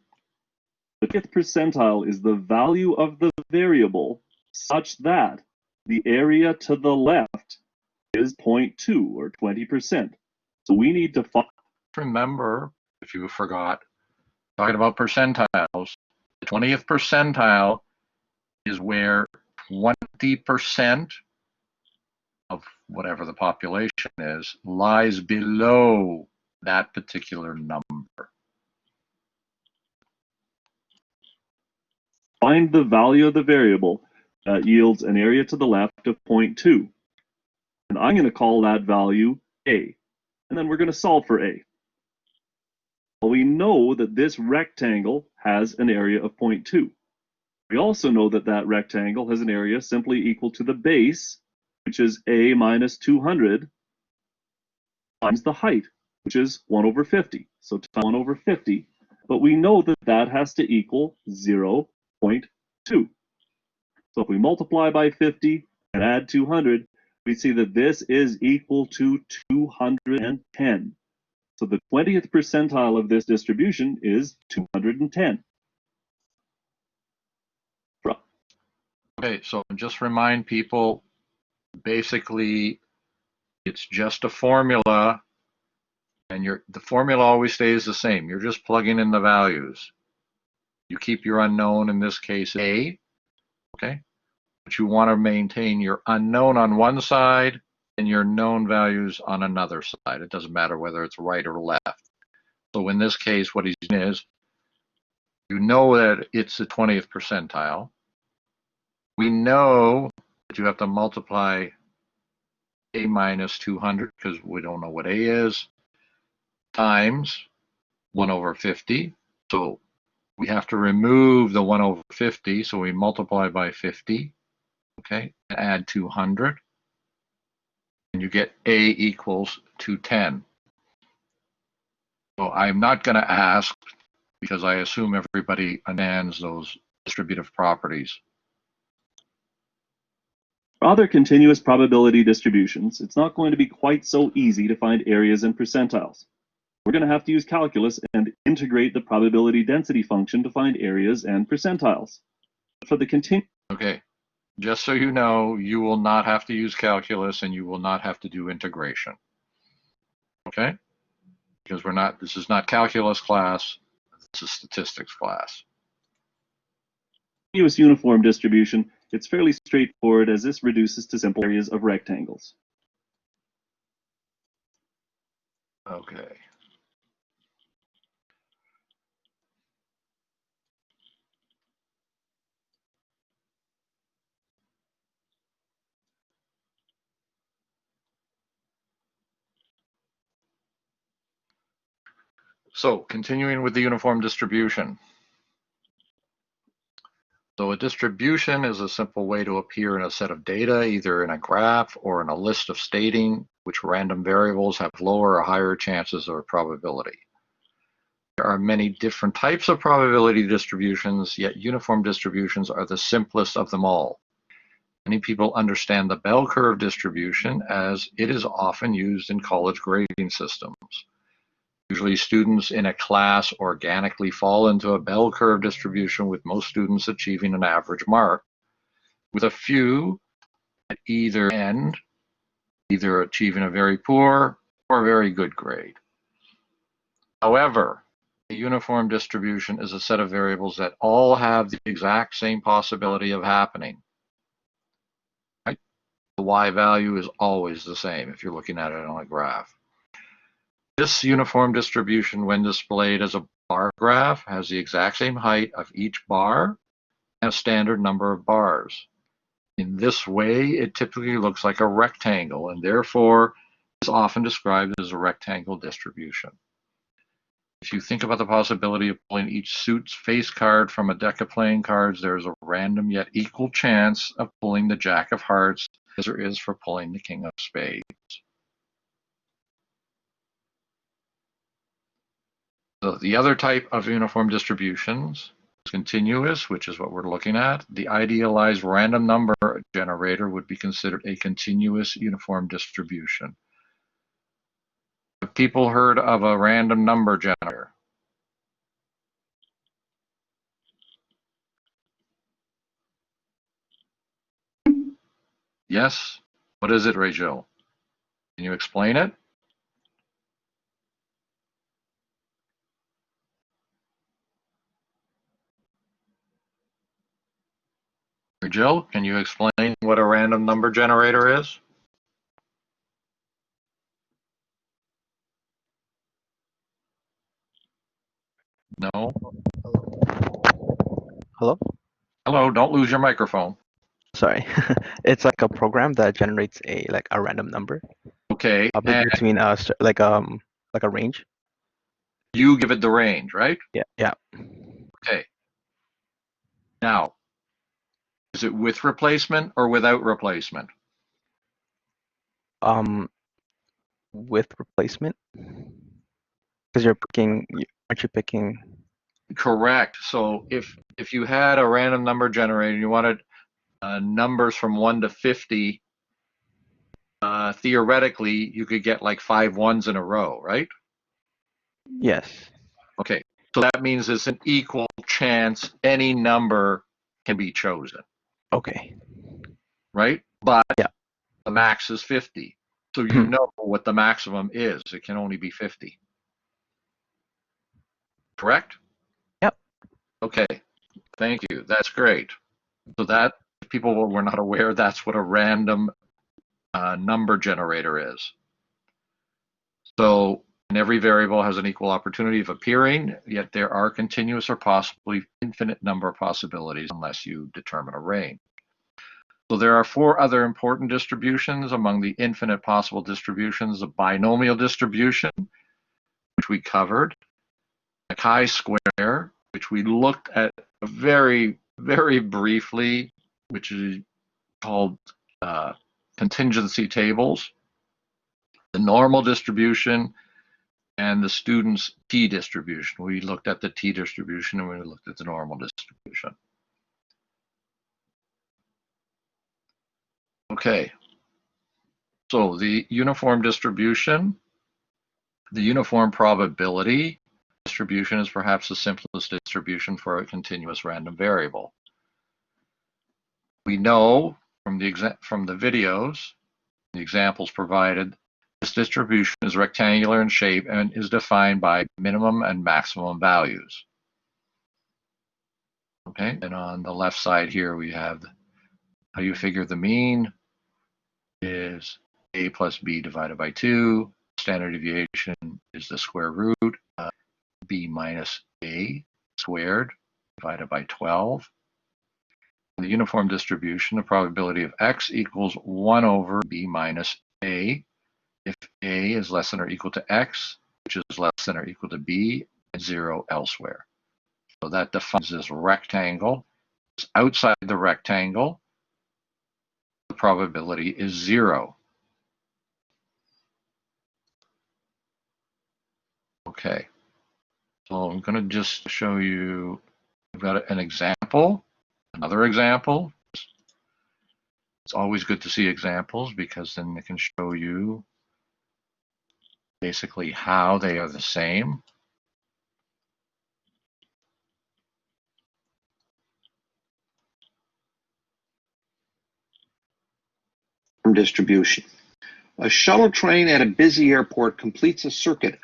The 20th percentile is the value of the variable such that the area to the left is 0.2, or 20%. So we need to find. Remember, if you forgot, talking about percentiles, the 20th percentile is where 20% of whatever the population is lies below that particular number. Find the value of the variable that yields an area to the left of 0.2. And I'm going to call that value A. And then we're going to solve for A. Well, we know that this rectangle has an area of 0.2. We also know that that rectangle has an area simply equal to the base, which is A minus 200, times the height, which is 1 over 50. So 1 over 50. But we know that that has to equal 0.2. So if we multiply by 50 and add 200, we see that this is equal to 210. So the 20th percentile of this distribution is 210. Okay, so just remind people, basically, it's just a formula, and the formula always stays the same. You're just plugging in the values. You keep your unknown, in this case, A, okay? But you want to maintain your unknown on one side and your known values on another side. It doesn't matter whether it's right or left. So in this case, what he's doing is, you know that it's the 20th percentile. We know that you have to multiply A minus 200, because we don't know what A is, times 1 over 50. So we have to remove the 1 over 50, so we multiply by 50, okay, and add 200, and you get A equals 210. So I'm not going to ask, because I assume everybody understands those distributive properties. For other continuous probability distributions, it's not going to be quite so easy to find areas and percentiles. We're going to have to use calculus and integrate the probability density function to find areas and percentiles. For the Okay, just so you know, you will not have to use calculus and you will not have to do integration. Okay? Because this is not calculus class, this is statistics class. continuous uniform distribution, it's fairly straightforward as this reduces to simple areas of rectangles. Okay. So continuing with the uniform distribution. So a distribution is a simple way to appear in a set of data, either in a graph or in a list of stating which random variables have lower or higher chances of probability. There are many different types of probability distributions, yet uniform distributions are the simplest of them all. Many people understand the bell curve distribution as it is often used in college grading systems. Usually students in a class organically fall into a bell curve distribution with most students achieving an average mark, with a few at either end, either achieving a very poor or very good grade. However, a uniform distribution is a set of variables that all have the exact same possibility of happening. Right? The y value is always the same if you're looking at it on a graph. This uniform distribution, when displayed as a bar graph, has the exact same height of each bar and a standard number of bars. In this way, it typically looks like a rectangle and therefore is often described as a rectangle distribution. If you think about the possibility of pulling each suit's face card from a deck of playing cards, there is a random yet equal chance of pulling the Jack of Hearts as there is for pulling the King of Spades. So the other type of uniform distributions is continuous, which is what we're looking at. The idealized random number generator would be considered a continuous uniform distribution. Have people heard of a random number generator? Yes? What is it, Rachel? Can you explain it? Jill, can you explain what a random number generator is? No? Hello? Hello, don't lose your microphone. Sorry. It's like a program that generates a random number Okay, and between like a range. you give it the range, right? Yeah. Okay. Now, is it with replacement or without replacement? With replacement. Because aren't you picking? Correct. So if you had a random number generator and you wanted numbers from 1 to 50, theoretically, you could get like 5 ones in a row, right? Yes. Okay. So that means it's an equal chance any number can be chosen, Okay. right? But Yeah. the max is 50. So you know what the maximum is. It can only be 50. Correct? Yep. Okay. Thank you. That's great. So that, if people were not aware, that's what a random number generator is. So, and every variable has an equal opportunity of appearing, yet there are continuous or possibly infinite number of possibilities unless you determine a range. So there are 4 other important distributions among the infinite possible distributions: a binomial distribution, which we covered, a chi-square, which we looked at very, very briefly, which is called contingency tables, the normal distribution, and the student's t-distribution. We looked at the t-distribution and we looked at the normal distribution. Okay. So the uniform distribution, the uniform probability distribution is perhaps the simplest distribution for a continuous random variable. We know from the videos, the examples provided, this distribution is rectangular in shape and is defined by minimum and maximum values. Okay, and on the left side here we have how you figure the mean is a plus b divided by 2. Standard deviation is the square root of b minus a squared divided by 12. The uniform distribution, the probability of x equals 1 over b minus a. If a is less than or equal to x, which is less than or equal to b, and 0 elsewhere. So that defines this rectangle. Outside the rectangle, the probability is 0. Okay, so I'm going to just show you, I've got an example, another example. It's always good to see examples because then it can show you basically how they are the same. Distribution. A shuttle train at a busy airport completes a circuit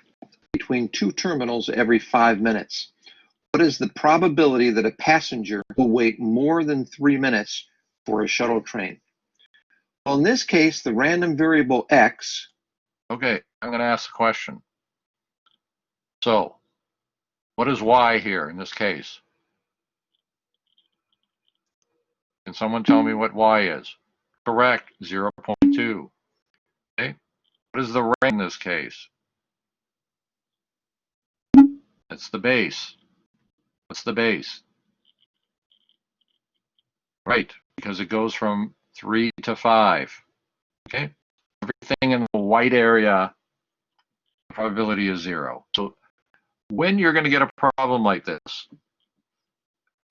between two terminals every 5 minutes. What is the probability that a passenger will wait more than 3 minutes for a shuttle train? Well, in this case, the random variable x. Okay, I'm going to ask the question. So, what is y here in this case? Can someone tell me what y is? Correct, 0.2. Okay, what is the range in this case? It's the base. What's the base? Right, because it goes from 3 to 5. Okay, everything in the white area, the probability is 0. So when you're going to get a problem like this,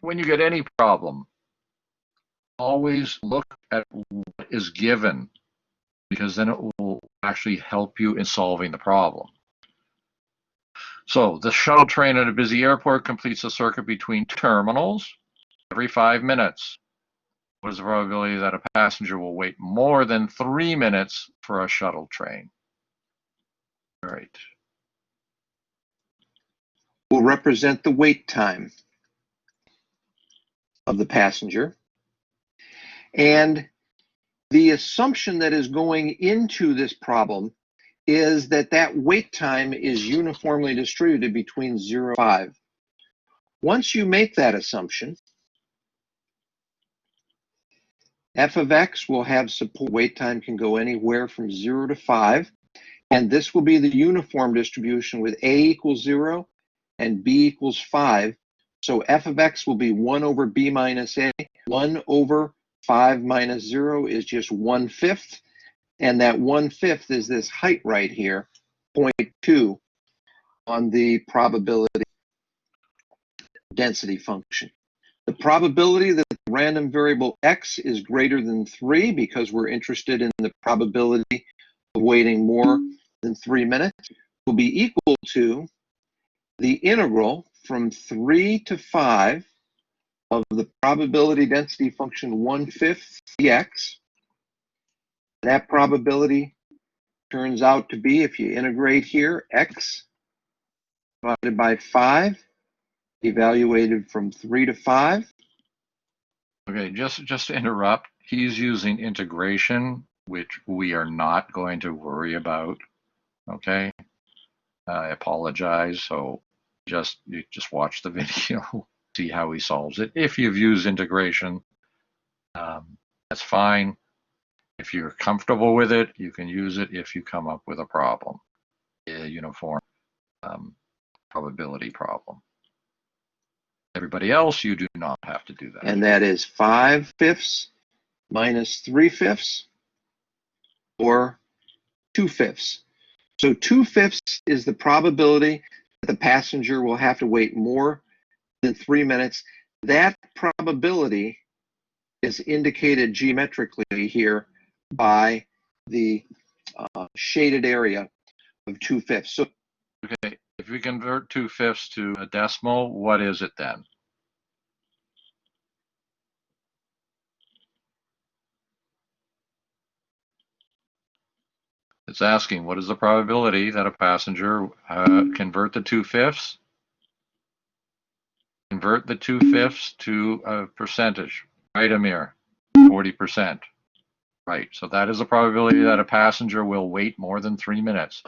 when you get any problem, always look at what is given, because then it will actually help you in solving the problem. So the shuttle train at a busy airport completes a circuit between terminals every 5 minutes. What is the probability that a passenger will wait more than 3 minutes for a shuttle train? All right. Will represent the wait time of the passenger. And the assumption that is going into this problem is that that wait time is uniformly distributed between 0 and 5. Once you make that assumption, f of x will have support. Wait time can go anywhere from 0 to 5. And this will be the uniform distribution with a equals 0 and b equals 5. So f of x will be 1 over b minus a. 1 over 5 minus 0 is just 1/5. And that 1/5 is this height right here, 0.2 on the probability density function. The probability that the random variable x is greater than 3, because we're interested in the probability of waiting more than 3 minutes, will be equal to the integral from 3 to 5 of the probability density function 1/5 dx. That probability turns out to be, if you integrate here, x divided by 5, evaluated from 3 to 5. Okay, just to interrupt, he's using integration, which we are not going to worry about. Okay, I apologize. So you just watch the video, see how he solves it. If you've used integration, that's fine. If you're comfortable with it, you can use it if you come up with a problem, a uniform probability problem. Everybody else, you do not have to do that. And that is 5/5 minus 3/5, or 2/5. So 2/5 is the probability that the passenger will have to wait more than 3 minutes. That probability is indicated geometrically here by the shaded area of 2/5. So Okay, if we convert 2/5 to a decimal, what is it then? It's asking, what is the probability that a passenger convert the 2/5? Convert the 2/5 to a percentage, right, Amir? 40%. Right, so that is a probability that a passenger will wait more than 3 minutes.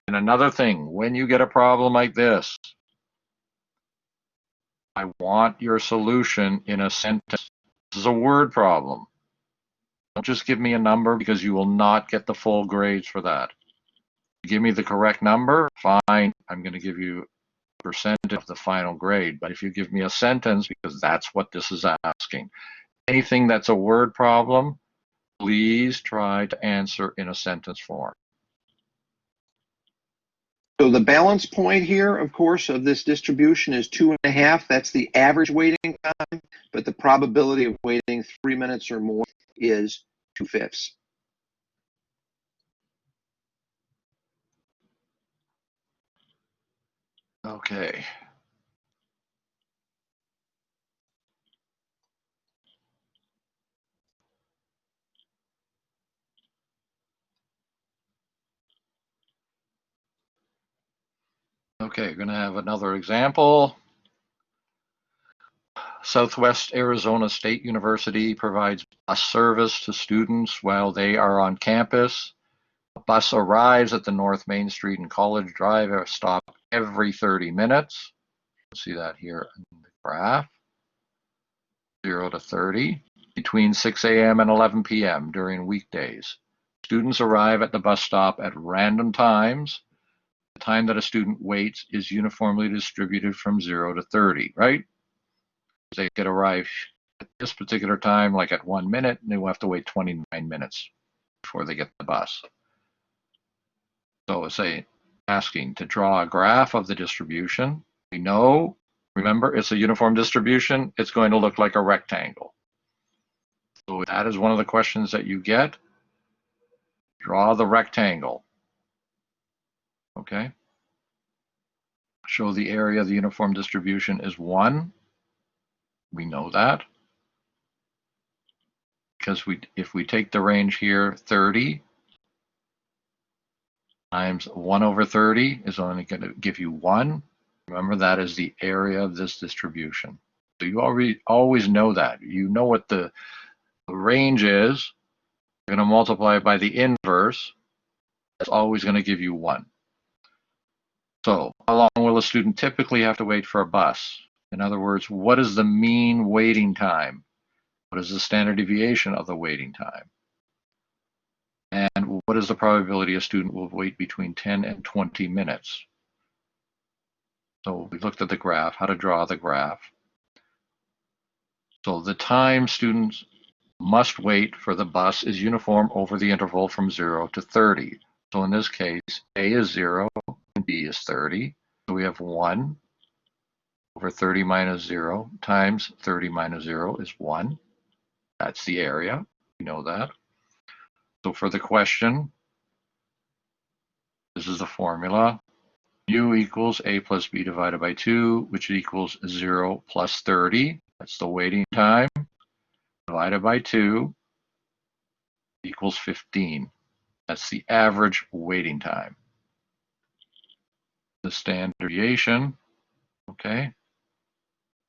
And another thing, when you get a problem like this, I want your solution in a sentence. This is a word problem. Don't just give me a number because you will not get the full grades for that. Give me the correct number, fine, I'm going to give you a percentage of the final grade. But if you give me a sentence, because that's what this is asking, anything that's a word problem, please try to answer in a sentence form. So the balance point here, of course, of this distribution is 2.5. That's the average waiting time, but the probability of waiting 3 minutes or more is 2/5. Okay. Okay, we're going to have another example. Southwest Arizona State University provides bus service to students while they are on campus. A bus arrives at the North Main Street and College Drive stop every 30 minutes. You'll see that here in the graph. 0 to 30, between 6 a.m. and 11 p.m. during weekdays. Students arrive at the bus stop at random times. The time that a student waits is uniformly distributed from 0 to 30, right? They could arrive at this particular time, like at 1 minute, and they will have to wait 29 minutes before they get the bus. So say asking to draw a graph of the distribution. We know, remember, it's a uniform distribution. It's going to look like a rectangle. So that is one of the questions that you get. Draw the rectangle. Okay. Show the area of the uniform distribution is 1. We know that. Because if we take the range here, 30 times 1 over 30 is only going to give you 1. Remember, that is the area of this distribution. So you always know that. You know what the range is. You're going to multiply it by the inverse. That's always going to give you 1. So how long will a student typically have to wait for a bus? In other words, what is the mean waiting time? What is the standard deviation of the waiting time? And what is the probability a student will wait between 10 and 20 minutes? So we looked at the graph, how to draw the graph. So the time students must wait for the bus is uniform over the interval from 0 to 30. So in this case, A is 0 and B is 30. So we have 1 over 30 minus 0 times 30 minus 0 is 1. That's the area. We know that. So for the question, this is the formula. U equals A plus B divided by 2, which equals 0 plus 30. That's the waiting time. Divided by 2 equals 15. That's the average waiting time. The standard deviation, okay,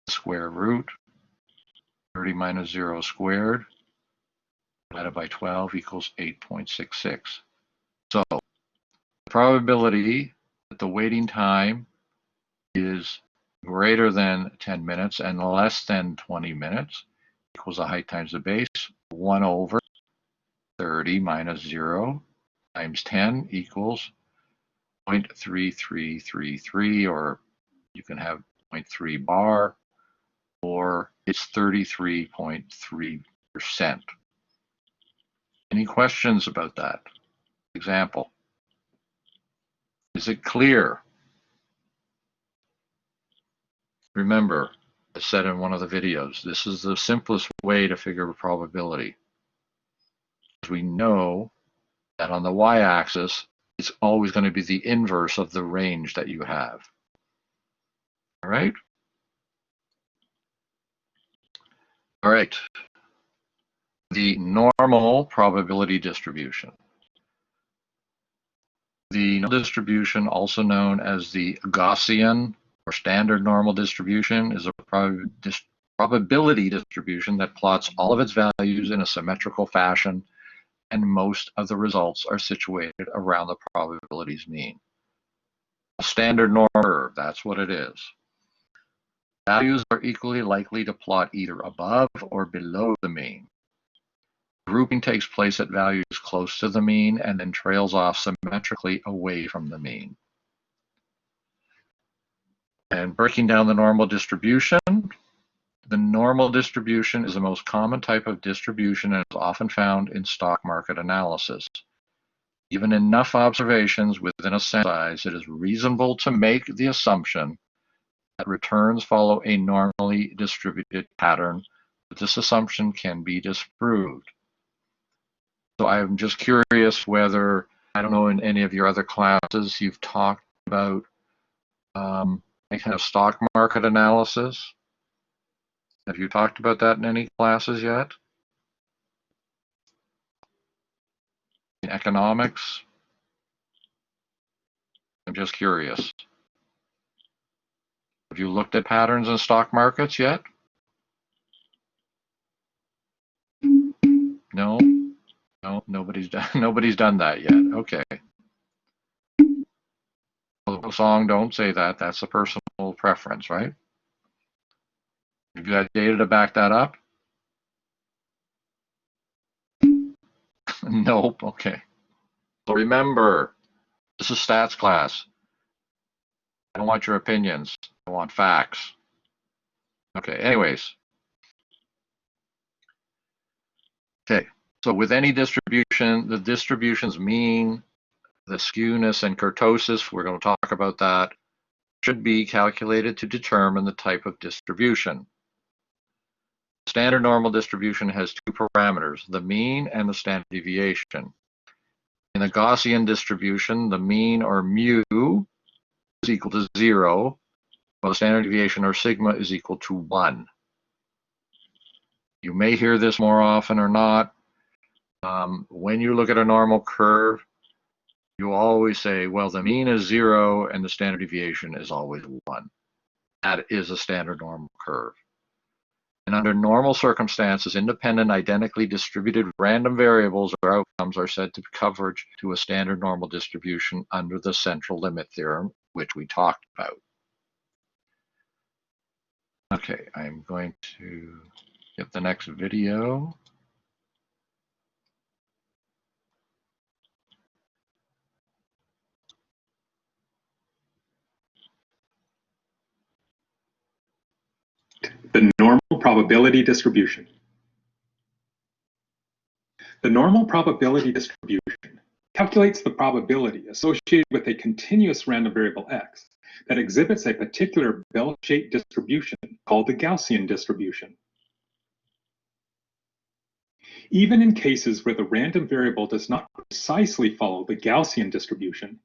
square root 30 minus 0 squared divided by 12 equals 8.66. So the probability that the waiting time is greater than 10 minutes and less than 20 minutes equals the height times the base. 1 over 30 minus 0 times 10 equals 0.3333, or you can have 0.3 bar, or it's 33.3%. Any questions about that example? Is it clear? Remember, I said in one of the videos, this is the simplest way to figure a probability. we know that on the y-axis, it's always going to be the inverse of the range that you have. All right? All right. The normal probability distribution. The normal distribution, also known as the Gaussian or standard normal distribution, is a probability distribution that plots all of its values in a symmetrical fashion, and most of the results are situated around the probability's mean. A standard norm curve, that's what it is. Values are equally likely to plot either above or below the mean. Grouping takes place at values close to the mean and then trails off symmetrically away from the mean. And breaking down the normal distribution, the normal distribution is the most common type of distribution and is often found in stock market analysis. Given enough observations within a sample size, it is reasonable to make the assumption that returns follow a normally distributed pattern, but this assumption can be disproved. So I'm just curious whether, I don't know, in any of your other classes, you've talked about any kind of stock market analysis. Have you talked about that in any classes yet? In economics? I'm just curious. Have you looked at patterns in stock markets yet? No? No, nobody's done that yet. Okay. Well, song, don't say that. That's a personal preference, right? Have you got data to back that up? Nope. Okay. So remember, this is stats class. I don't want your opinions. I want facts. Okay, anyways. Okay, so with any distribution, the distribution's mean, the skewness and kurtosis, we're going to talk about that, should be calculated to determine the type of distribution. Standard normal distribution has two parameters, the mean and the standard deviation. In the Gaussian distribution, the mean, or mu, is equal to 0, while the standard deviation, or sigma, is equal to 1. You may hear this more often or not. When you look at a normal curve, you always say, well, the mean is 0 and the standard deviation is always 1. That is a standard normal curve. And under normal circumstances, independent, identically distributed random variables or outcomes are said to converge to a standard normal distribution under the central limit theorem, which we talked about. Okay, I'm going to get the next video. The normal probability distribution. The normal probability distribution calculates the probability associated with a continuous random variable x that exhibits a particular bell-shaped distribution called the Gaussian distribution. Even in cases where the random variable does not precisely follow the Gaussian distribution,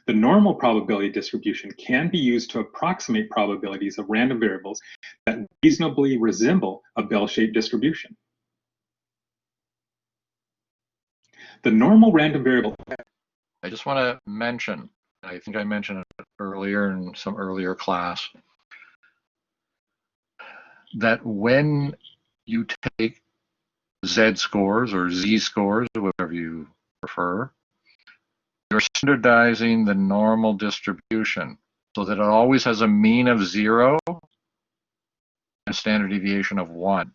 the normal probability distribution can be used to approximate probabilities of random variables that reasonably resemble a bell-shaped distribution. The normal random variable. I just want to mention, I think I mentioned it earlier in some earlier class, that when you take Z scores or Z scores, whatever you prefer, you're standardizing the normal distribution so that it always has a mean of 0 and a standard deviation of 1.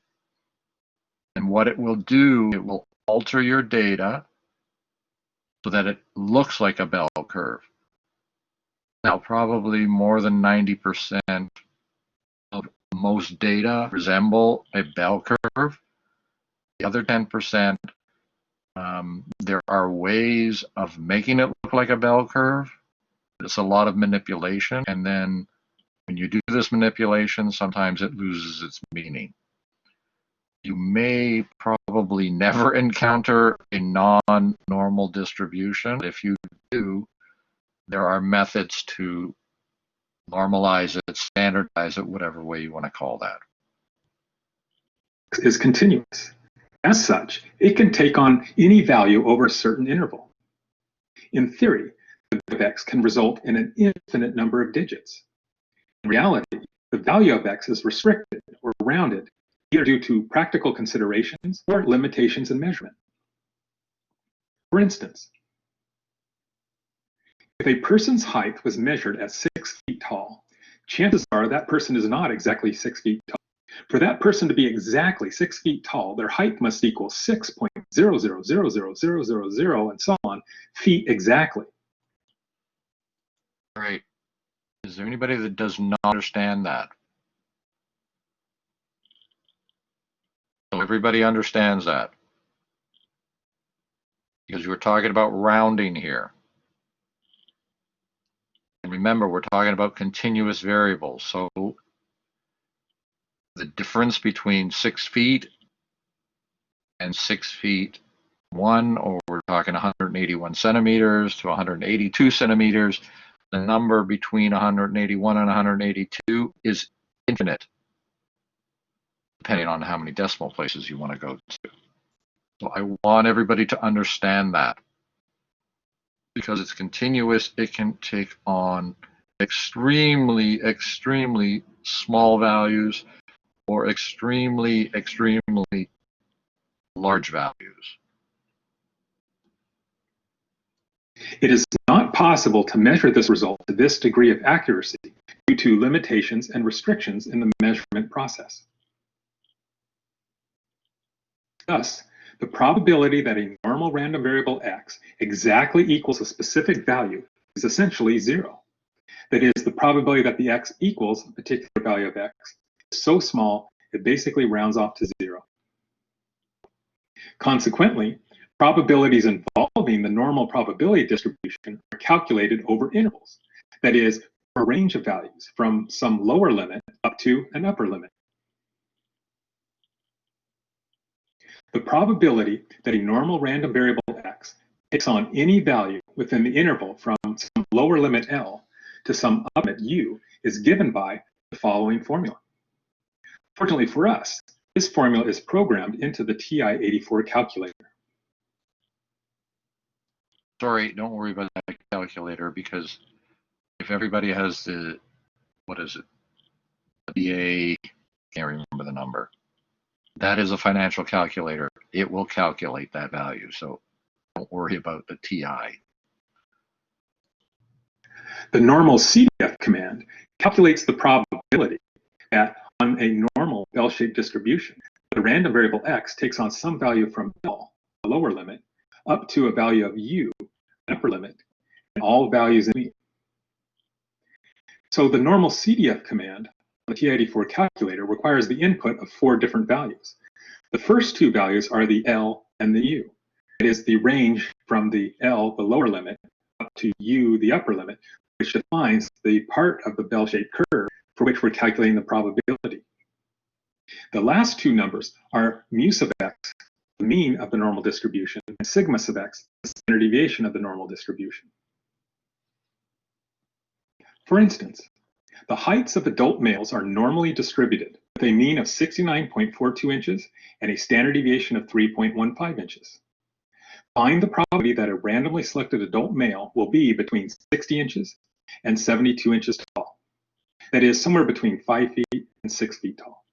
And what it will do, it will alter your data so that it looks like a bell curve. Now, probably more than 90% of most data resemble a bell curve. The other 10%, there are ways of making it look like a bell curve. It's a lot of manipulation, and then when you do this manipulation, sometimes it loses its meaning. You may probably never encounter a non-normal distribution. If you do, there are methods to normalize it, standardize it, whatever way you want to call that. Is continuous. As such, it can take on any value over a certain interval. In theory, the value of x can result in an infinite number of digits. In reality, the value of x is restricted or rounded, either due to practical considerations or limitations in measurement. For instance, if a person's height was measured at 6 feet tall, chances are that person is not exactly 6 feet tall. For that person to be exactly 6 feet tall, their height must equal 6.00000000 and so on feet exactly. All right. Is there anybody that does not understand that? So everybody understands that. Because we're talking about rounding here. And remember, we're talking about continuous variables. So the difference between 6 feet and 6 feet 1, or we're talking 181 centimeters to 182 centimeters, the number between 181 and 182 is infinite, depending on how many decimal places you want to go to. So I want everybody to understand that. Because it's continuous, it can take on extremely, extremely small values or extremely, extremely large values. It is not possible to measure this result to this degree of accuracy due to limitations and restrictions in the measurement process. Thus, the probability that a normal random variable x exactly equals a specific value is essentially zero. That is, the probability that the x equals a particular value of x is so small it basically rounds off to zero. Consequently, probabilities involving the normal probability distribution are calculated over intervals. That is, a range of values from some lower limit up to an upper limit. The probability that a normal random variable x takes on any value within the interval from some lower limit L to some upper limit U is given by the following formula. Fortunately for us, this formula is programmed into the TI-84 calculator. Sorry, don't worry about that calculator, because if everybody has the, what is it, the BA, can't remember the number. That is a financial calculator. It will calculate that value, so don't worry about the TI. The normal CDF command calculates the probability that on a normal bell-shaped distribution, the random variable x takes on some value from L, a lower limit, up to a value of U, an upper limit, and all values in mean. So the normal CDF command, the TI-84 calculator, requires the input of 4 different values. The first 2 values are the L and the U. It is the range from the L, the lower limit, up to U, the upper limit, which defines the part of the bell-shaped curve for which we're calculating the probability. The last 2 numbers are mu sub x, the mean of the normal distribution, and sigma sub x, the standard deviation of the normal distribution. For instance, the heights of adult males are normally distributed with a mean of 69.42 inches and a standard deviation of 3.15 inches. Find the probability that a randomly selected adult male will be between 60 inches and 72 inches tall. That is, somewhere between 5 feet and 6 feet tall.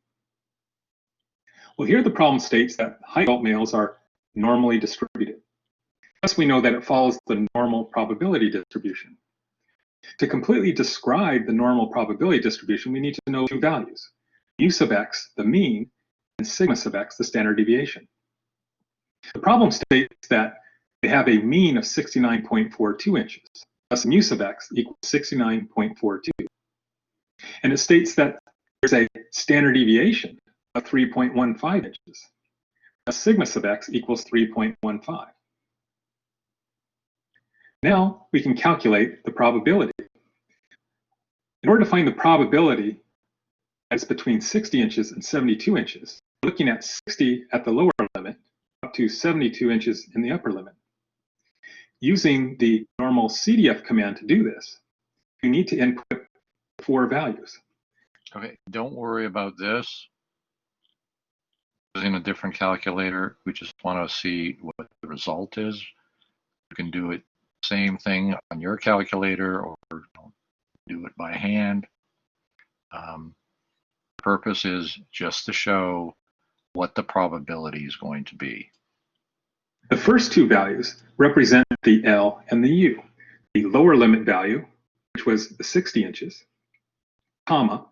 Well, here the problem states that high adult males are normally distributed. Thus, we know that it follows the normal probability distribution. To completely describe the normal probability distribution, we need to know 2 values, mu sub x, the mean, and sigma sub x, the standard deviation. The problem states that they have a mean of 69.42 inches, thus mu sub x equals 69.42. And it states that there's a standard deviation of 3.15 inches, thus sigma sub x equals 3.15. Now we can calculate the probability. In order to find the probability that's between 60 inches and 72 inches, looking at 60 at the lower limit, up to 72 inches in the upper limit. Using the normal CDF command to do this, you need to input 4 values. Okay, don't worry about this. Using a different calculator, we just want to see what the result is. You can do it same thing on your calculator or do it by hand. The purpose is just to show what the probability is going to be. The first 2 values represent the L and the U. The lower limit value, which was the 60 inches, comma,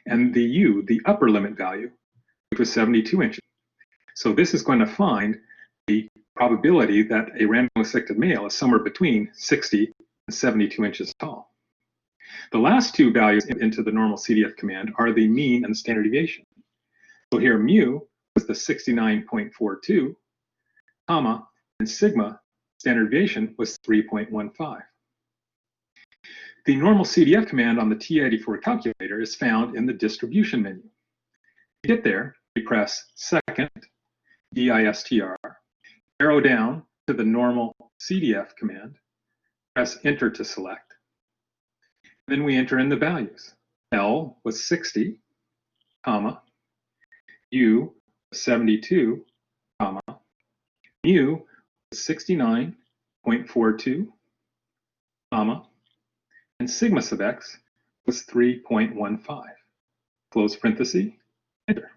and the U, the upper limit value, which was 72 inches. So this is going to find the probability that a randomly selected male is somewhere between 60 and 72 inches tall. The last 2 values into the normal CDF command are the mean and the standard deviation. So here mu was the 69.42, comma, and sigma, standard deviation, was 3.15. The normal CDF command on the TI-84 calculator is found in the distribution menu. To get there, you press second, DISTR, arrow down to the normal CDF command, press enter to select. Then we enter in the values. L was 60, comma, U was 72, comma, mu was 69.42, comma, and sigma sub x was 3.15. Close parenthesis, enter.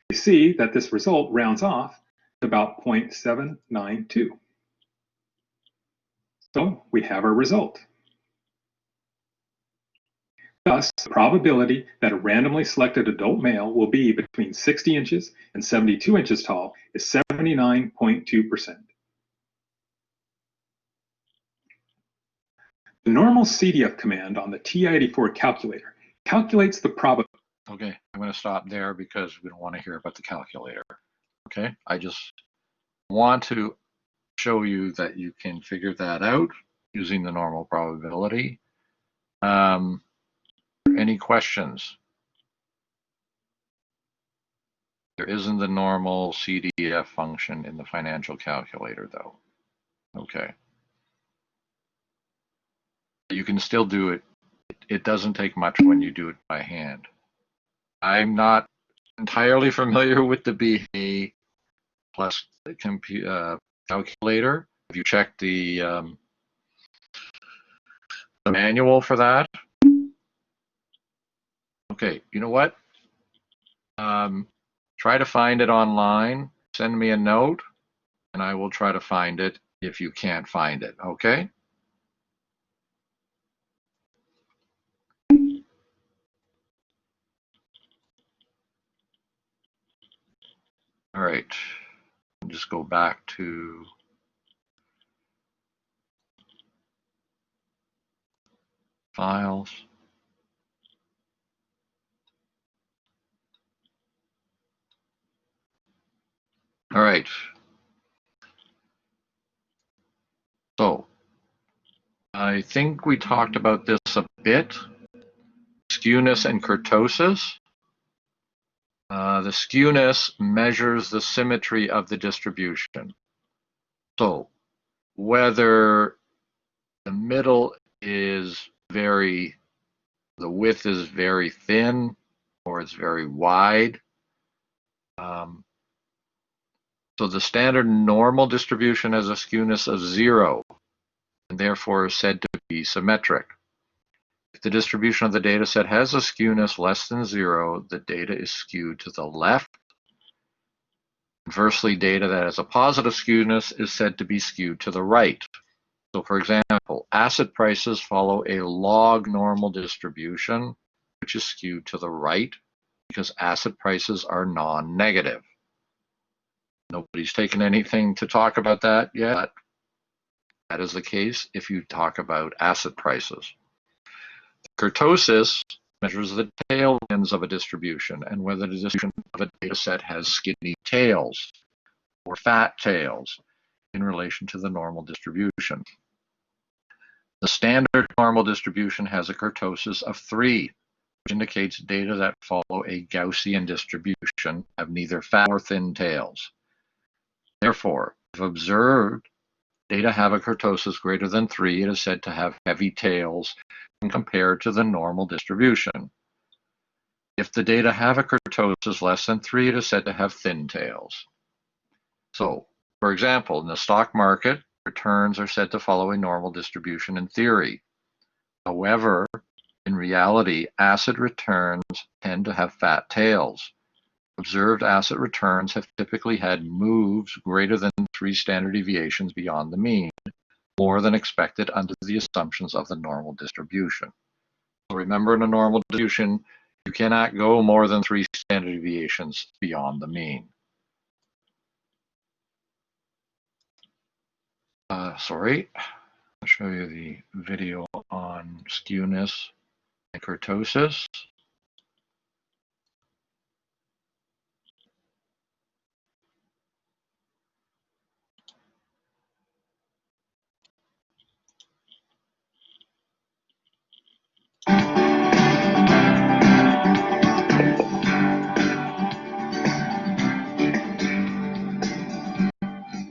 We see that this result rounds off to about 0.792. So we have our result. Thus, the probability that a randomly selected adult male will be between 60 inches and 72 inches tall is 79.2%. The normal CDF command on the TI-84 calculator calculates the probability. Okay, I'm going to stop there because we don't want to hear about the calculator. Okay, I just want to show you that you can figure that out using the normal probability. Any questions? There isn't the normal CDF function in the financial calculator, though. Okay. You can still do it. It doesn't take much when you do it by hand. I'm not entirely familiar with the BA plus calculator. Have you checked the manual for that? Okay, you know what? Try to find it online. Send me a note, and I will try to find it if you can't find it, okay? All right, just go back to files. All right. So I think we talked about this a bit. Skewness and kurtosis. The skewness measures the symmetry of the distribution. So whether the middle is the width is very thin or it's very wide. So the standard normal distribution has a skewness of 0 and therefore is said to be symmetric. If the distribution of the data set has a skewness less than 0, the data is skewed to the left. Conversely, data that has a positive skewness is said to be skewed to the right. So for example, asset prices follow a log normal distribution, which is skewed to the right because asset prices are non-negative. Nobody's taken anything to talk about that yet. That is the case if you talk about asset prices. Kurtosis measures the tail ends of a distribution and whether the distribution of a data set has skinny tails or fat tails in relation to the normal distribution. The standard normal distribution has a kurtosis of 3. which indicates data that follow a Gaussian distribution, have neither fat nor thin tails. Therefore, if observed data have a kurtosis greater than 3, it is said to have heavy tails when compared to the normal distribution. If the data have a kurtosis less than 3, it is said to have thin tails. So, for example, in the stock market, returns are said to follow a normal distribution in theory. However, in reality, asset returns tend to have fat tails. Observed asset returns have typically had moves greater than 3 standard deviations beyond the mean, more than expected under the assumptions of the normal distribution. So remember, in a normal distribution, you cannot go more than 3 standard deviations beyond the mean. I'll show you the video on skewness and kurtosis.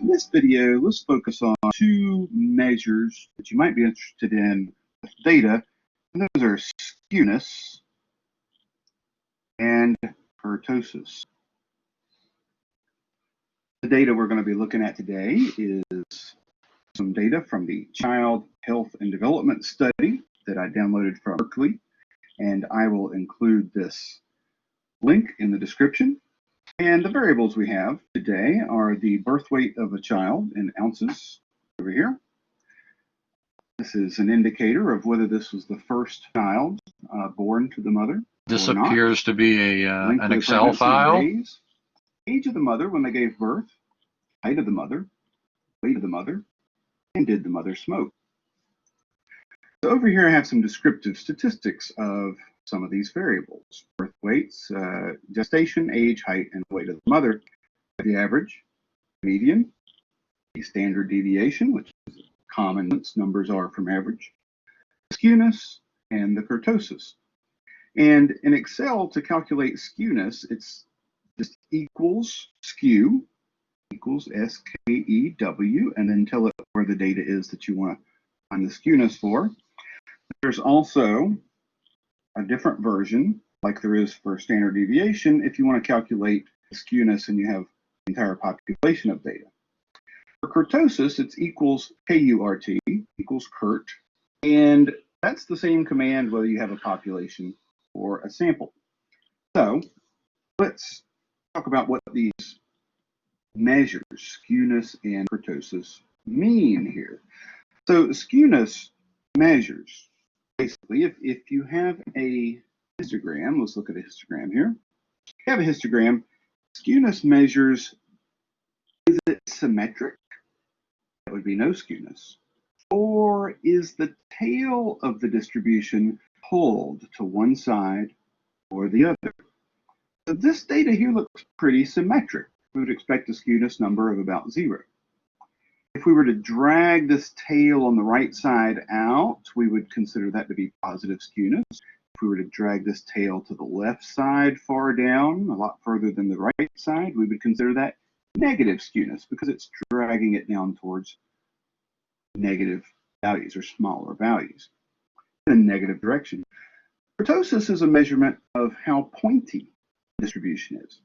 In this video, let's focus on 2 measures that you might be interested in with data, and those are skewness and kurtosis. The data we're going to be looking at today is some data from the Child Health and Development Study that I downloaded from Berkeley, and I will include this link in the description. And the variables we have today are the birth weight of a child in ounces over here. This is an indicator of whether this was the first child born to the mother. This or not. appears to be an Excel pregnancy, file. days, age of the mother when they gave birth, height of the mother, weight of the mother, and did the mother smoke. So over here I have some descriptive statistics of some of these variables: birth weights, gestation, age, height, and weight of the mother, the average, median, the standard deviation, which is common numbers are from average, skewness, and the kurtosis. And in Excel, to calculate skewness, it's just equals skew, equals SKEW, and then tell it where the data is that you want to find the skewness for. There's also a different version, like there is for standard deviation, if you want to calculate skewness and you have the entire population of data. For kurtosis, it's equals KURT, equals KURT, and that's the same command whether you have a population or a sample. So let's talk about what these measures, skewness and kurtosis, mean here. So skewness measures, basically, if you have a histogram, let's look at a histogram here. If you have a histogram, skewness measures, is it symmetric? That would be no skewness. Or is the tail of the distribution pulled to one side or the other? So this data here looks pretty symmetric. We would expect a skewness number of about 0. If we were to drag this tail on the right side out, we would consider that to be positive skewness. If we were to drag this tail to the left side far down, a lot further than the right side, we would consider that negative skewness because it's dragging it down towards negative values or smaller values in a negative direction. Kurtosis is a measurement of how pointy the distribution is.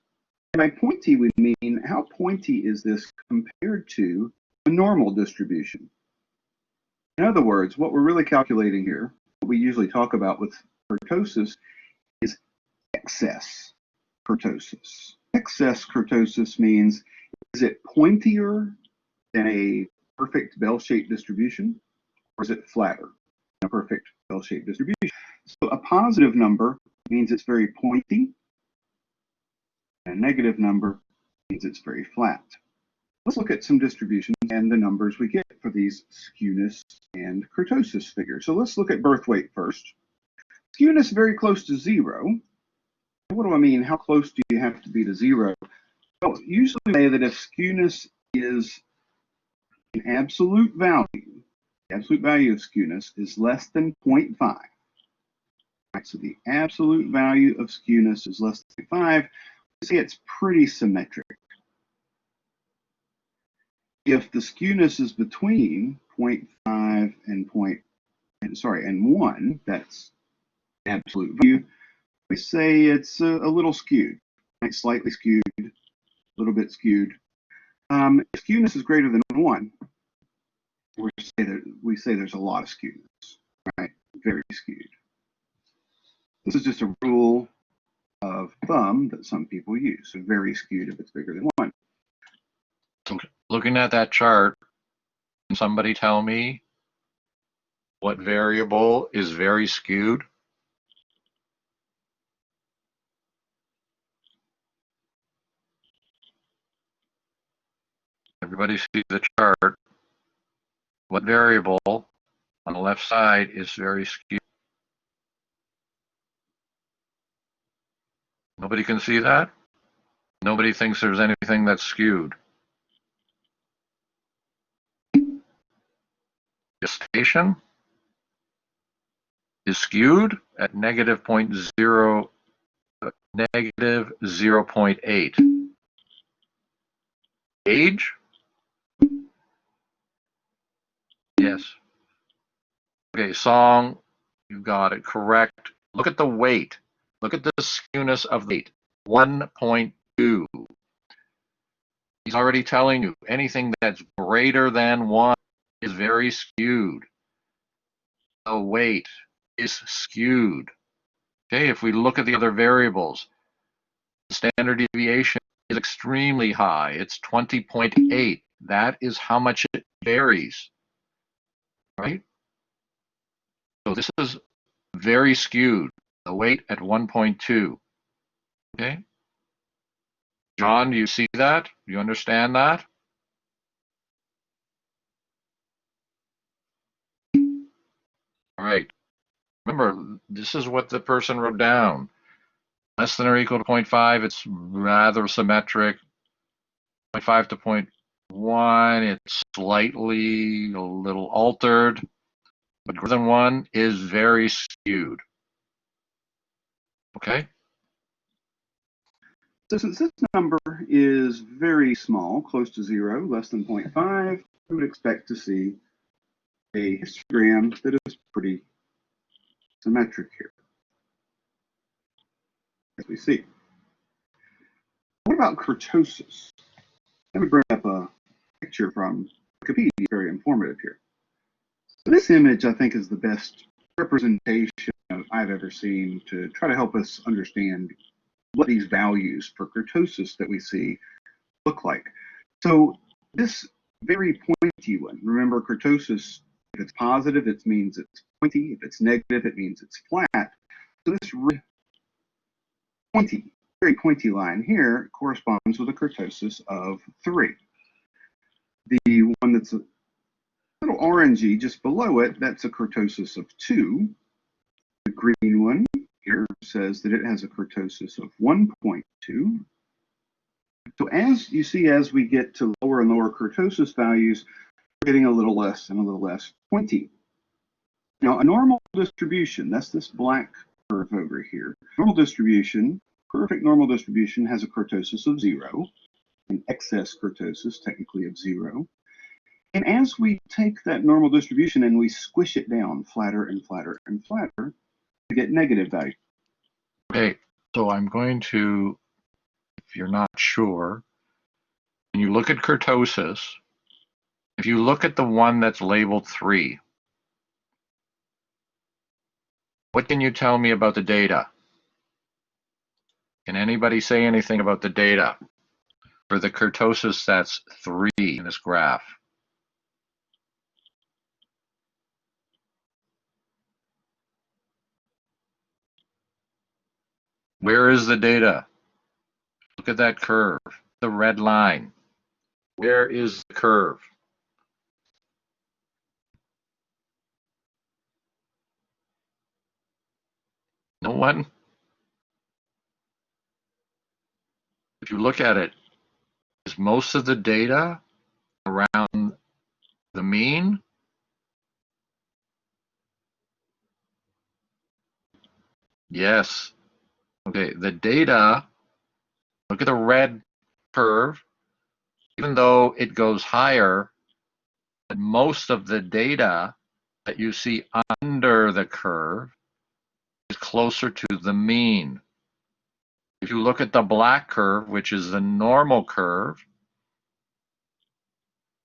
And by pointy, we mean how pointy is this compared to a normal distribution. In other words, what we're really calculating here, what we usually talk about with kurtosis, is excess kurtosis. Excess kurtosis means, is it pointier than a perfect bell-shaped distribution, or is it flatter than a perfect bell-shaped distribution? So a positive number means it's very pointy, and a negative number means it's very flat. Let's look at some distributions and the numbers we get for these skewness and kurtosis figures. So let's look at birth weight first. Skewness very close to 0. What do I mean? How close do you have to be to 0? Well, usually we say that if skewness is an absolute value, the absolute value of skewness is less than 0.5, So the absolute value of skewness is less than 5. You see it's pretty symmetric. If the skewness is between 0.5 and 1, that's absolute value, we say it's a little skewed, right? Slightly skewed, a little bit skewed. If skewness is greater than 1, we say there's a lot of skewness, right? Very skewed. This is just a rule of thumb that some people use. So very skewed if it's bigger than 1. Looking at that chart, can somebody tell me what variable is very skewed? Everybody sees the chart. What variable on the left side is very skewed? Nobody can see that? Nobody thinks there's anything that's skewed. Gestation is skewed at negative 0.8. Age? Yes. Okay, song, you got it correct. Look at the weight. Look at the skewness of the weight. 1.2. He's already telling you anything that's greater than 1 is very skewed. The weight is skewed. Okay, if we look at the other variables, the standard deviation is extremely high. It's 20.8. That is how much it varies, right? So this is very skewed. The weight at 1.2. Okay? John, do you see that? Do you understand that? All right. Remember, this is what the person wrote down. Less than or equal to 0.5, it's rather symmetric. 0.5 to 0.1, it's slightly a little altered. But greater than 1 is very skewed. Okay? So since this number is very small, close to 0, less than 0.5, we would expect to see a histogram that is pretty symmetric here, as we see. What about kurtosis? Let me bring up a picture from Wikipedia, very informative here. So this image, I think, is the best representation I've ever seen to try to help us understand what these values for kurtosis that we see look like. So this very pointy one, remember kurtosis, if it's positive, it means it's pointy. If it's negative, it means it's flat. So this really pointy, very pointy line here corresponds with a kurtosis of 3. The one that's a little orangey just below it, that's a kurtosis of 2. The green one here says that it has a kurtosis of 1.2. So as you see, as we get to lower and lower kurtosis values, we're getting a little less and a little less pointy. Now, a normal distribution, that's this black curve over here. Normal distribution, perfect normal distribution, has a kurtosis of 0, an excess kurtosis technically of 0. And as we take that normal distribution and we squish it down flatter and flatter and flatter, we get negative value. Okay, so I'm going to, if you're not sure, when you look at kurtosis, if you look at the one that's labeled 3, what can you tell me about the data? Can anybody say anything about the data for the kurtosis that's 3 in this graph? Where is the data? Look at that curve, the red line. Where is the curve? No one? If you look at it, is most of the data around the mean? Yes. Okay, the data, look at the red curve. Even though it goes higher, most of the data that you see under the curve is closer to the mean. If you look at the black curve, which is the normal curve,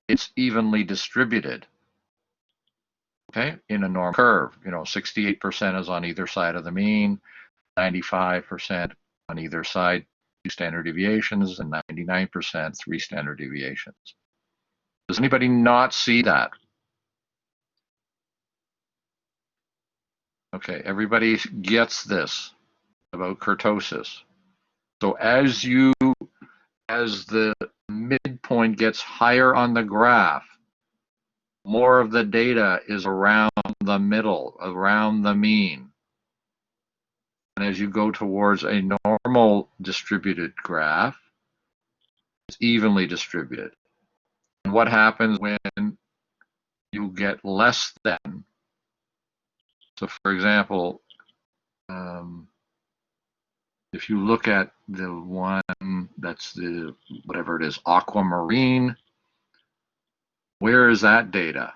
it's evenly distributed. Okay, in a normal curve, 68% is on either side of the mean, 95% on either side, 2 standard deviations, and 99%, 3 standard deviations. Does anybody not see that? Okay, everybody gets this about kurtosis. So as the midpoint gets higher on the graph, more of the data is around the middle, around the mean. And as you go towards a normal distributed graph, it's evenly distributed. And what happens when you get less than? So for example, if you look at the one that's the, whatever it is, aquamarine, where is that data?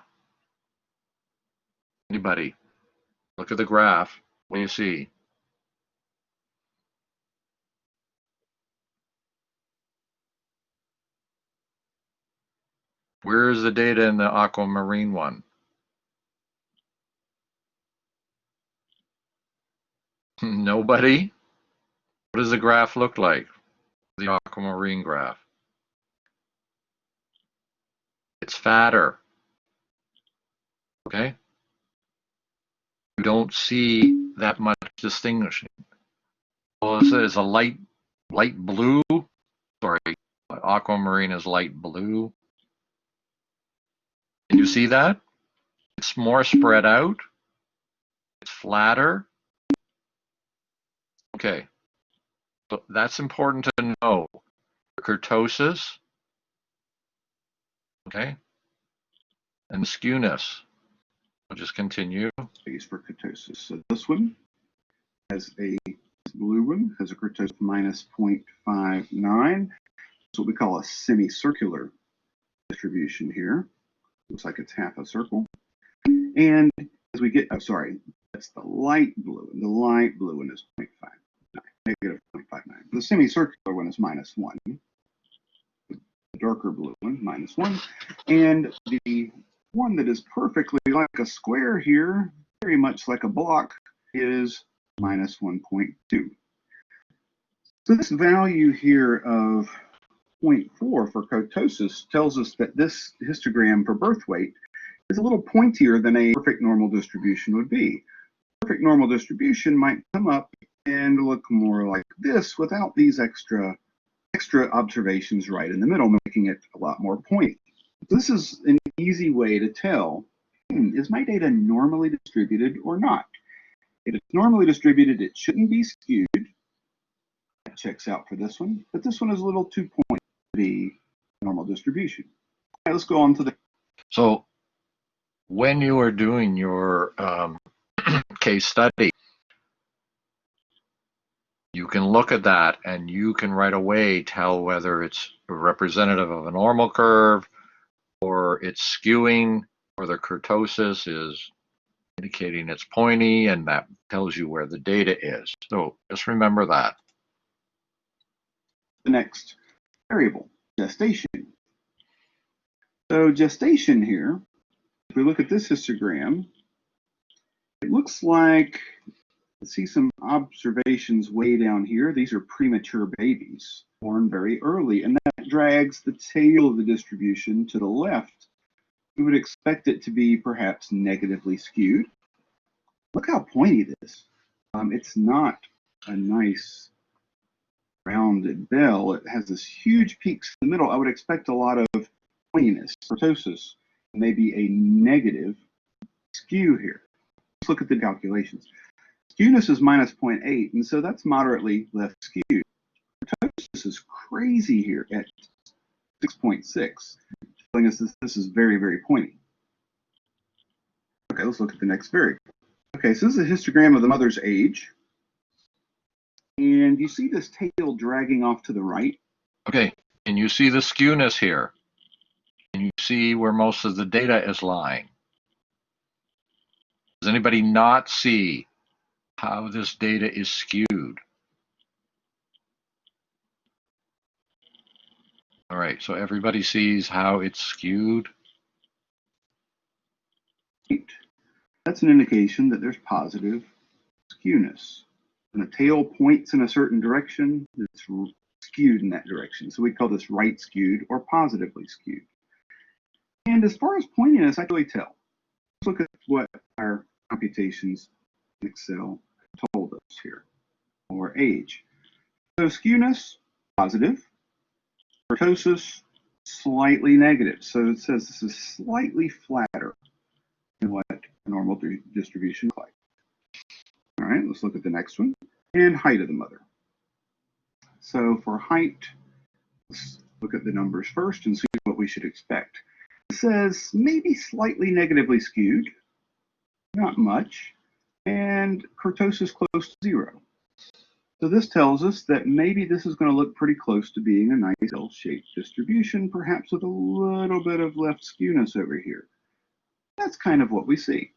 Anybody? Look at the graph. What do you see? Where is the data in the aquamarine one? Nobody? What does the graph look like? The aquamarine graph. It's fatter. Okay? You don't see that much distinguishing. Well, this is a light blue. Sorry, aquamarine is light blue. Can you see that? It's more spread out. It's flatter. Okay. So that's important to know. Kurtosis. Okay. And skewness. I'll just continue. Space for kurtosis. So this one has this blue one has a kurtosis minus 0.59. It's what we call a semicircular distribution here. Looks like it's half a circle. And as we get, oh, sorry, that's the light blue. And the light blue one is 0.59, negative 0.59. The semicircular one is minus 1. The darker blue one, minus 1. And the one that is perfectly like a square here, very much like a block, is minus 1.2. So this value here of 0.4 for kurtosis tells us that this histogram for birth weight is a little pointier than a perfect normal distribution would be. Perfect normal distribution might come up and look more like this without these extra observations right in the middle, making it a lot more pointy. This is an easy way to tell, is my data normally distributed or not? If it's normally distributed, it shouldn't be skewed. That checks out for this one, but this one is a little too pointy to be normal distribution. All right, let's go on to the. So when you are doing your case study, you can look at that and you can right away tell whether it's representative of a normal curve or it's skewing, or the kurtosis is indicating it's pointy, and that tells you where the data is. So just remember that. The next variable, gestation. So gestation here, if we look at this histogram, it looks like, let's see some observations way down here. These are premature babies born very early, and that drags the tail of the distribution to the left. We would expect it to be perhaps negatively skewed. Look how pointy this is. It's not a nice rounded bell. It has this huge peaks in the middle. I would expect a lot of pointiness, kurtosis, maybe a negative skew here. Let's look at the calculations. Skewness is minus 0.8, and so that's moderately left skewed. Kurtosis is crazy here at 6.6, telling us this is very, very pointy. Okay, let's look at the next variable. Okay, so this is a histogram of the mother's age. And you see this tail dragging off to the right? Okay, and you see the skewness here. And you see where most of the data is lying. Does anybody not see how this data is skewed? All right, so everybody sees how it's skewed. That's an indication that there's positive skewness. When the tail points in a certain direction, it's skewed in that direction. So we call this right skewed or positively skewed. And as far as pointiness, I can really tell. Let's look at what our computations in Excel told us here, or age. So skewness, positive. Kurtosis, slightly negative. So it says this is slightly flatter than what a normal distribution looks like. All right, let's look at the next one. And height of the mother. So for height, let's look at the numbers first and see what we should expect. It says maybe slightly negatively skewed, not much, and kurtosis close to 0. So this tells us that maybe this is going to look pretty close to being a nice L-shaped distribution, perhaps with a little bit of left skewness over here. That's kind of what we see.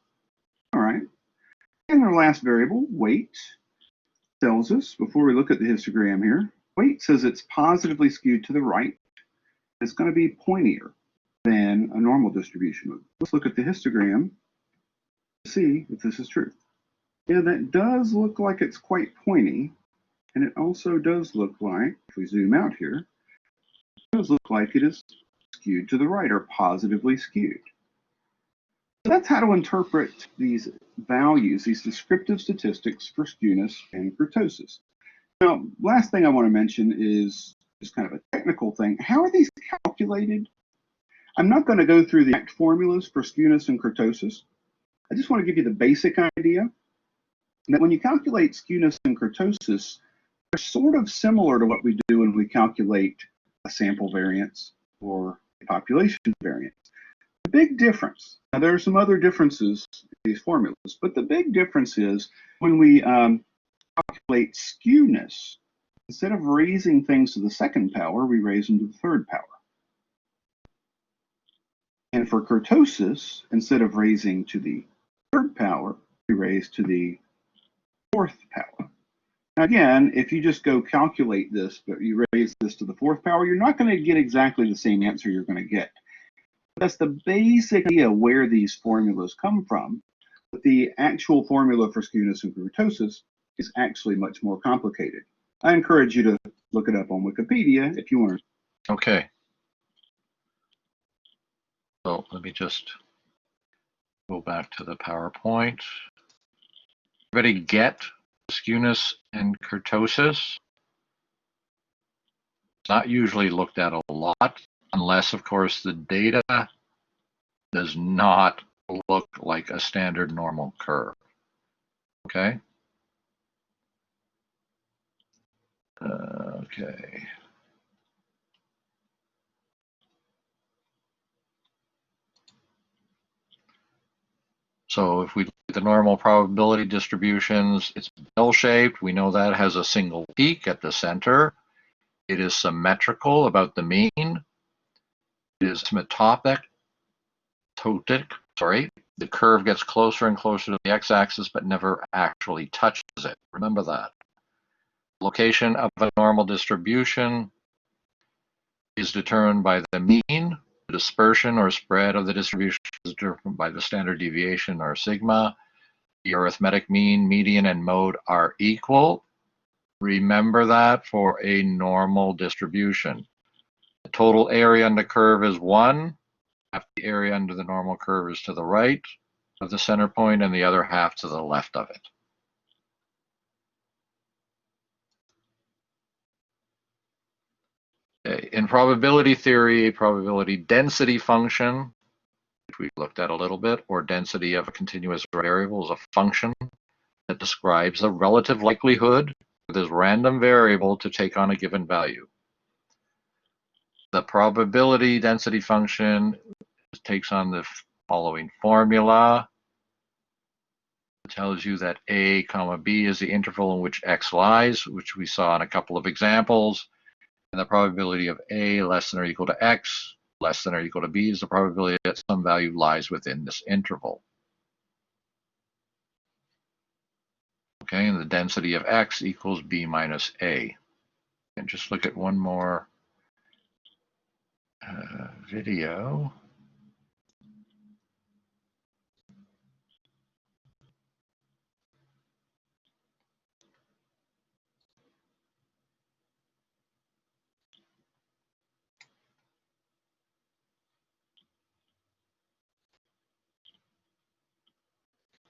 All right. And our last variable, weight, tells us, before we look at the histogram here, weight says it's positively skewed to the right. It's going to be pointier than a normal distribution would. Let's look at the histogram to see if this is true. Yeah, that does look like it's quite pointy. And it also does look like, if we zoom out here, it does look like it is skewed to the right or positively skewed. So that's how to interpret these values, these descriptive statistics for skewness and kurtosis. Now, last thing I want to mention is just kind of a technical thing. How are these calculated? I'm not going to go through the exact formulas for skewness and kurtosis. I just want to give you the basic idea that when you calculate skewness and kurtosis, they're sort of similar to what we do when we calculate a sample variance or a population variance. The big difference, now there are some other differences in these formulas, but the big difference is when we calculate skewness, instead of raising things to the second power, we raise them to the third power. And for kurtosis, instead of raising to the third power, we raise to the fourth power. Now again, if you just go calculate this, but you raise this to the fourth power, you're not going to get exactly the same answer you're going to get. That's the basic idea where these formulas come from. But the actual formula for skewness and kurtosis is actually much more complicated. I encourage you to look it up on Wikipedia if you want to. Okay. So let me just go back to the PowerPoint. Everybody get skewness and kurtosis? It's not usually looked at a lot, unless, of course, the data does not look like a standard normal curve. Okay? Okay. So if we look at the normal probability distributions, it's bell-shaped. We know that has a single peak at the center. It is symmetrical about the mean. It is asymptotic. The curve gets closer and closer to the x-axis, but never actually touches it. Remember that. Location of a normal distribution is determined by the mean. The dispersion or spread of the distribution is determined by the standard deviation or sigma. The arithmetic mean, median, and mode are equal. Remember that for a normal distribution. The total area on the curve is 1. Half the area under the normal curve is to the right of the center point and the other half to the left of it. Okay. In probability theory, a probability density function, which we looked at a little bit, or density of a continuous variable, is a function that describes the relative likelihood for this random variable to take on a given value. The probability density function takes on the following formula. tells you that a comma b is the interval in which x lies, which we saw in a couple of examples. And the probability of a less than or equal to x less than or equal to b is the probability that some value lies within this interval. Okay, and the density of x equals b minus a. And just look at one more video.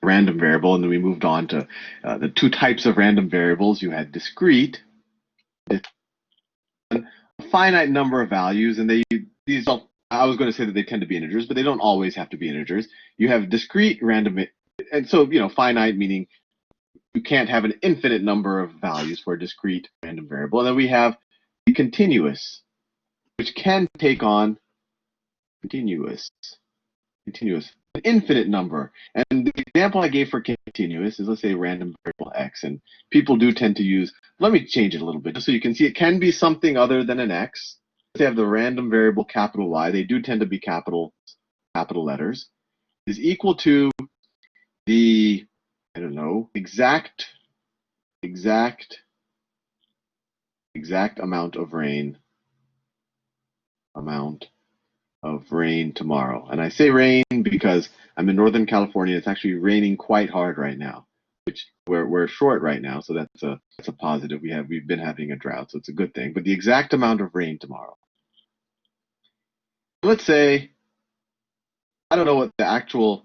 Random variable, and then we moved on to the two types of random variables. You had discrete, a finite number of values, and these don't. I was going to say that they tend to be integers, but they don't always have to be integers. You have discrete random, and so finite meaning you can't have an infinite number of values for a discrete random variable. And then we have the continuous, which can take on continuous, an infinite number. And the example I gave for continuous is, let's say, random variable x. And people do tend to use, let me change it a little bit just so you can see it can be something other than an x. They have the random variable capital Y. They do tend to be capital letters. Is equal to the, I don't know, exact amount of rain tomorrow. And I say rain because I'm in Northern California. It's actually raining quite hard right now, which we're short right now, so that's a positive. We've been having a drought, so it's a good thing. But the exact amount of rain tomorrow. Let's say, I don't know what the actual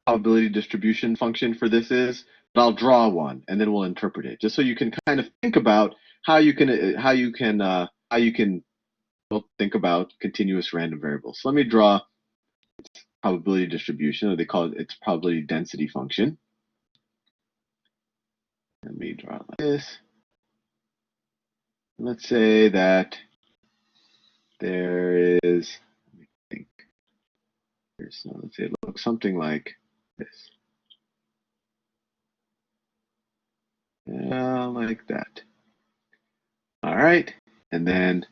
probability distribution function for this is, but I'll draw one and then we'll interpret it, just so you can kind of think about how you can think about continuous random variables. So let me draw its probability distribution, or they call it its probability density function. Let me draw it like this. Let's say that there is, let me think. Let's say it looks something like this. Like that. All right, and then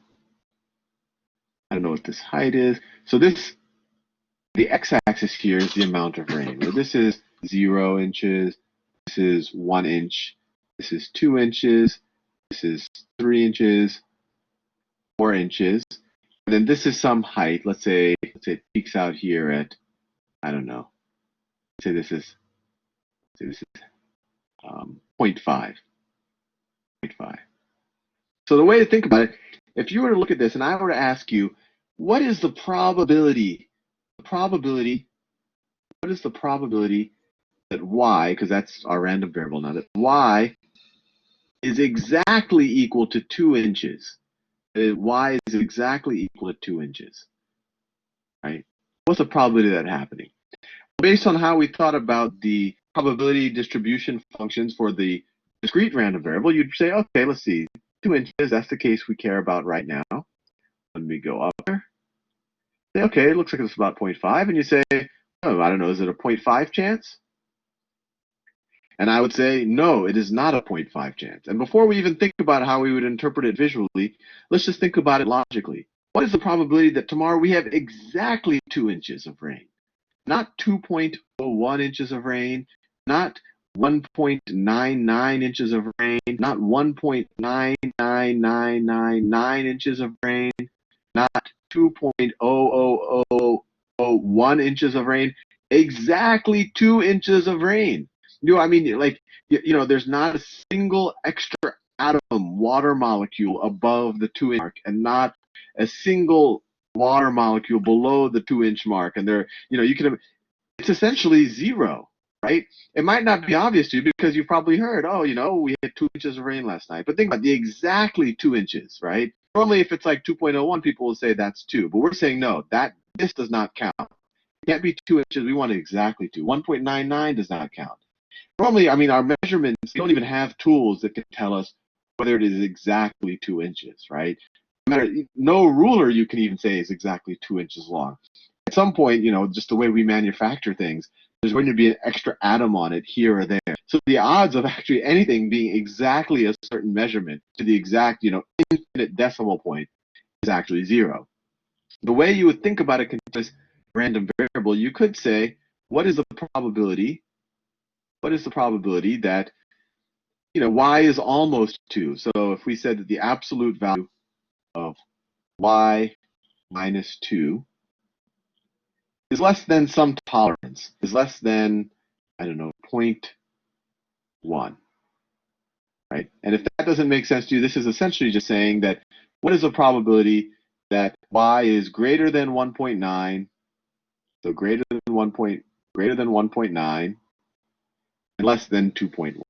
I don't know what this height is. So the x-axis here is the amount of rain. Well, this is 0 inches. This is 1 inch. This is 2 inches. This is 3 inches. 4 inches. And then this is some height. Let's say it peaks out here at, I don't know. Let's say this is 0.5. So the way to think about it, if you were to look at this and I were to ask you, what is the probability? What is the probability that y, because that's our random variable now, that y is exactly equal to 2 inches? Y is exactly equal to 2 inches, right? What's the probability of that happening? Based on how we thought about the probability distribution functions for the discrete random variable, you'd say, okay, let's see, 2 inches, that's the case we care about right now. Let me go up there. Say, okay, it looks like it's about 0.5, and you say, oh, I don't know, is it a 0.5 chance? And I would say, no, it is not a 0.5 chance. And before we even think about how we would interpret it visually, let's just think about it logically. What is the probability that tomorrow we have exactly 2 inches of rain? Not 2.01 inches of rain, not 1.99 inches of rain, not 1.99999 inches of rain, not 2.00001 inches of rain, exactly 2 inches of rain. I mean, like, there's not a single extra atom water molecule above the 2 inch mark, and not a single water molecule below the 2 inch mark. And it's essentially zero, right? It might not be obvious to you because you've probably heard, oh, we had 2 inches of rain last night. But think about the exactly 2 inches, right? Normally, if it's like 2.01, people will say that's 2. But we're saying, no, this does not count. It can't be 2 inches. We want it exactly 2. 1.99 does not count. Normally, I mean, our measurements don't even have tools that can tell us whether it is exactly 2 inches, right? No ruler you can even say is exactly 2 inches long. At some point, just the way we manufacture things, there's going to be an extra atom on it here or there. So the odds of actually anything being exactly a certain measurement to the exact, infinite decimal point is actually 0. The way you would think about a continuous random variable, you could say, what is the probability? What is the probability that, y is almost 2? So if we said that the absolute value of y minus 2 is less than some tolerance, is less than, I don't know, 0.1, right? And if that doesn't make sense to you, this is essentially just saying that what is the probability that y is greater than 1.9, so greater than 1.9, and less than 2.1.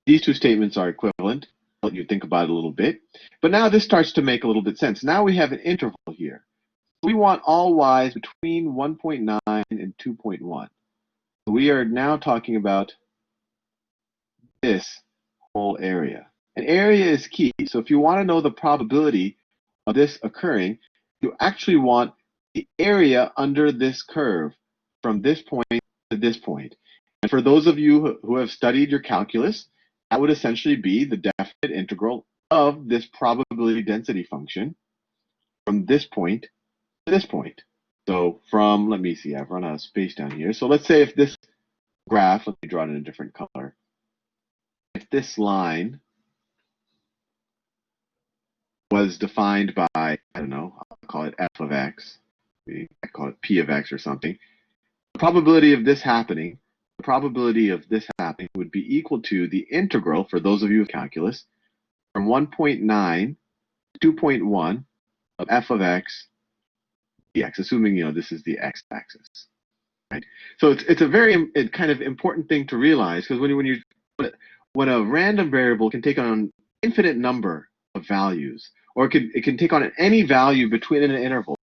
These two statements are equivalent. I'll let you think about it a little bit. But now this starts to make a little bit sense. Now we have an interval here. We want all y's between 1.9 and 2.1. We are now talking about this whole area. An area is key. So if you want to know the probability of this occurring, you actually want the area under this curve from this point to this point. And for those of you who have studied your calculus, that would essentially be the definite integral of this probability density function from this point to this point. So from, let me see, I've run out of space down here. So let's say if this graph, let me draw it in a different color. If this line was defined by, I don't know, I'll call it f of x, I call it p of x or something, the probability of this happening, would be equal to the integral, for those of you with calculus, from 1.9 to 2.1 of f of x dx, assuming this is the x-axis, right? So it's a very kind of important thing to realize, because when a random variable can take on an infinite number of values, or it can take on any value between an interval,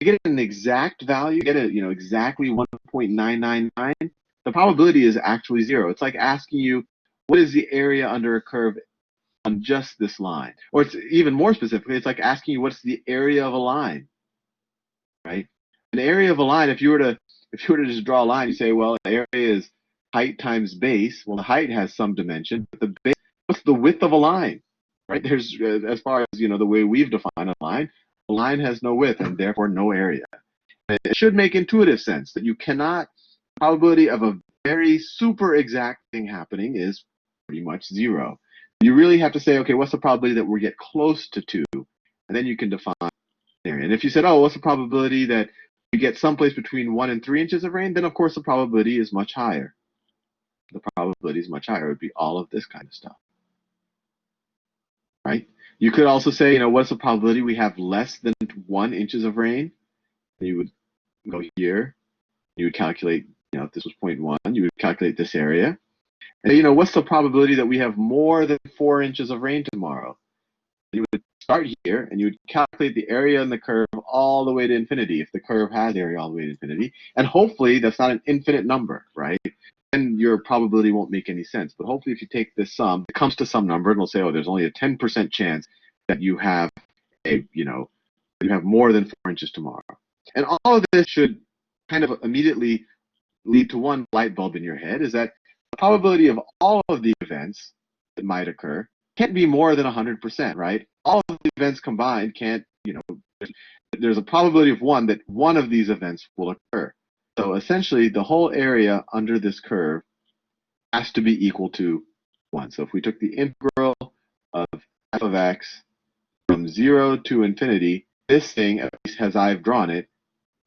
you get an exact value, you get exactly 1.999. The probability is actually 0. It's like asking you, what is the area under a curve on just this line? Or it's even more specifically, it's like asking you, what's the area of a line, right? An area of a line, if you were to just draw a line, you say, well, the area is height times base. Well, the height has some dimension, but the base, what's the width of a line, right? There's, as far as, the way we've defined a line has no width and therefore no area. And it should make intuitive sense that you cannot, probability of a very super exact thing happening is pretty much 0. You really have to say, okay, what's the probability that we get close to 2? And then you can define an area. And if you said, oh, what's the probability that you get someplace between 1 and 3 inches of rain, then of course the probability is much higher. The probability is much higher. It would be all of this kind of stuff, right? You could also say, what's the probability we have less than 1 inches of rain? And you would go here. You would calculate, if this was 0.1, you would calculate this area. And, what's the probability that we have more than 4 inches of rain tomorrow? You would start here, and you would calculate the area in the curve all the way to infinity, if the curve has area all the way to infinity. And hopefully that's not an infinite number, right? And your probability won't make any sense. But hopefully if you take this sum, it comes to some number, and it'll say, oh, there's only a 10% chance that you have you have more than 4 inches tomorrow. And all of this should kind of immediately lead to one light bulb in your head, is that the probability of all of the events that might occur can't be more than 100%, right? All of the events combined can't, there's a probability of one that one of these events will occur. So essentially, the whole area under this curve has to be equal to 1. So if we took the integral of f of x from 0 to infinity, this thing, at least as I've drawn it,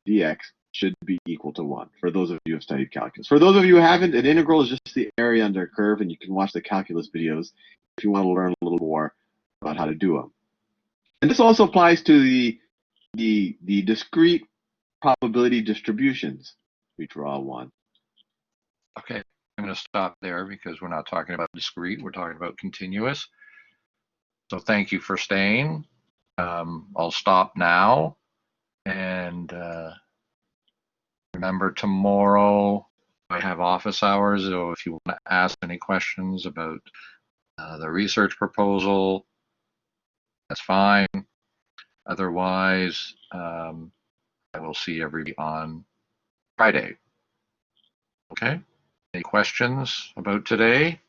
dx, should be equal to 1, for those of you who have studied calculus. For those of you who haven't, an integral is just the area under a curve, and you can watch the calculus videos if you want to learn a little more about how to do them. And this also applies to the discrete probability distributions. We draw one. Okay, I'm going to stop there because we're not talking about discrete, we're talking about continuous. So thank you for staying. I'll stop now, and remember, tomorrow I have office hours, so if you want to ask any questions about the research proposal, that's fine. Otherwise, I will see everybody on Friday. Okay. Any questions about today?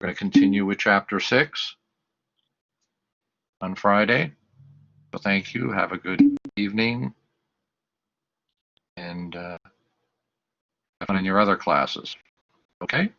We're going to continue with chapter 6 on Friday. So thank you. Have a good evening. And have fun in your other classes. Okay?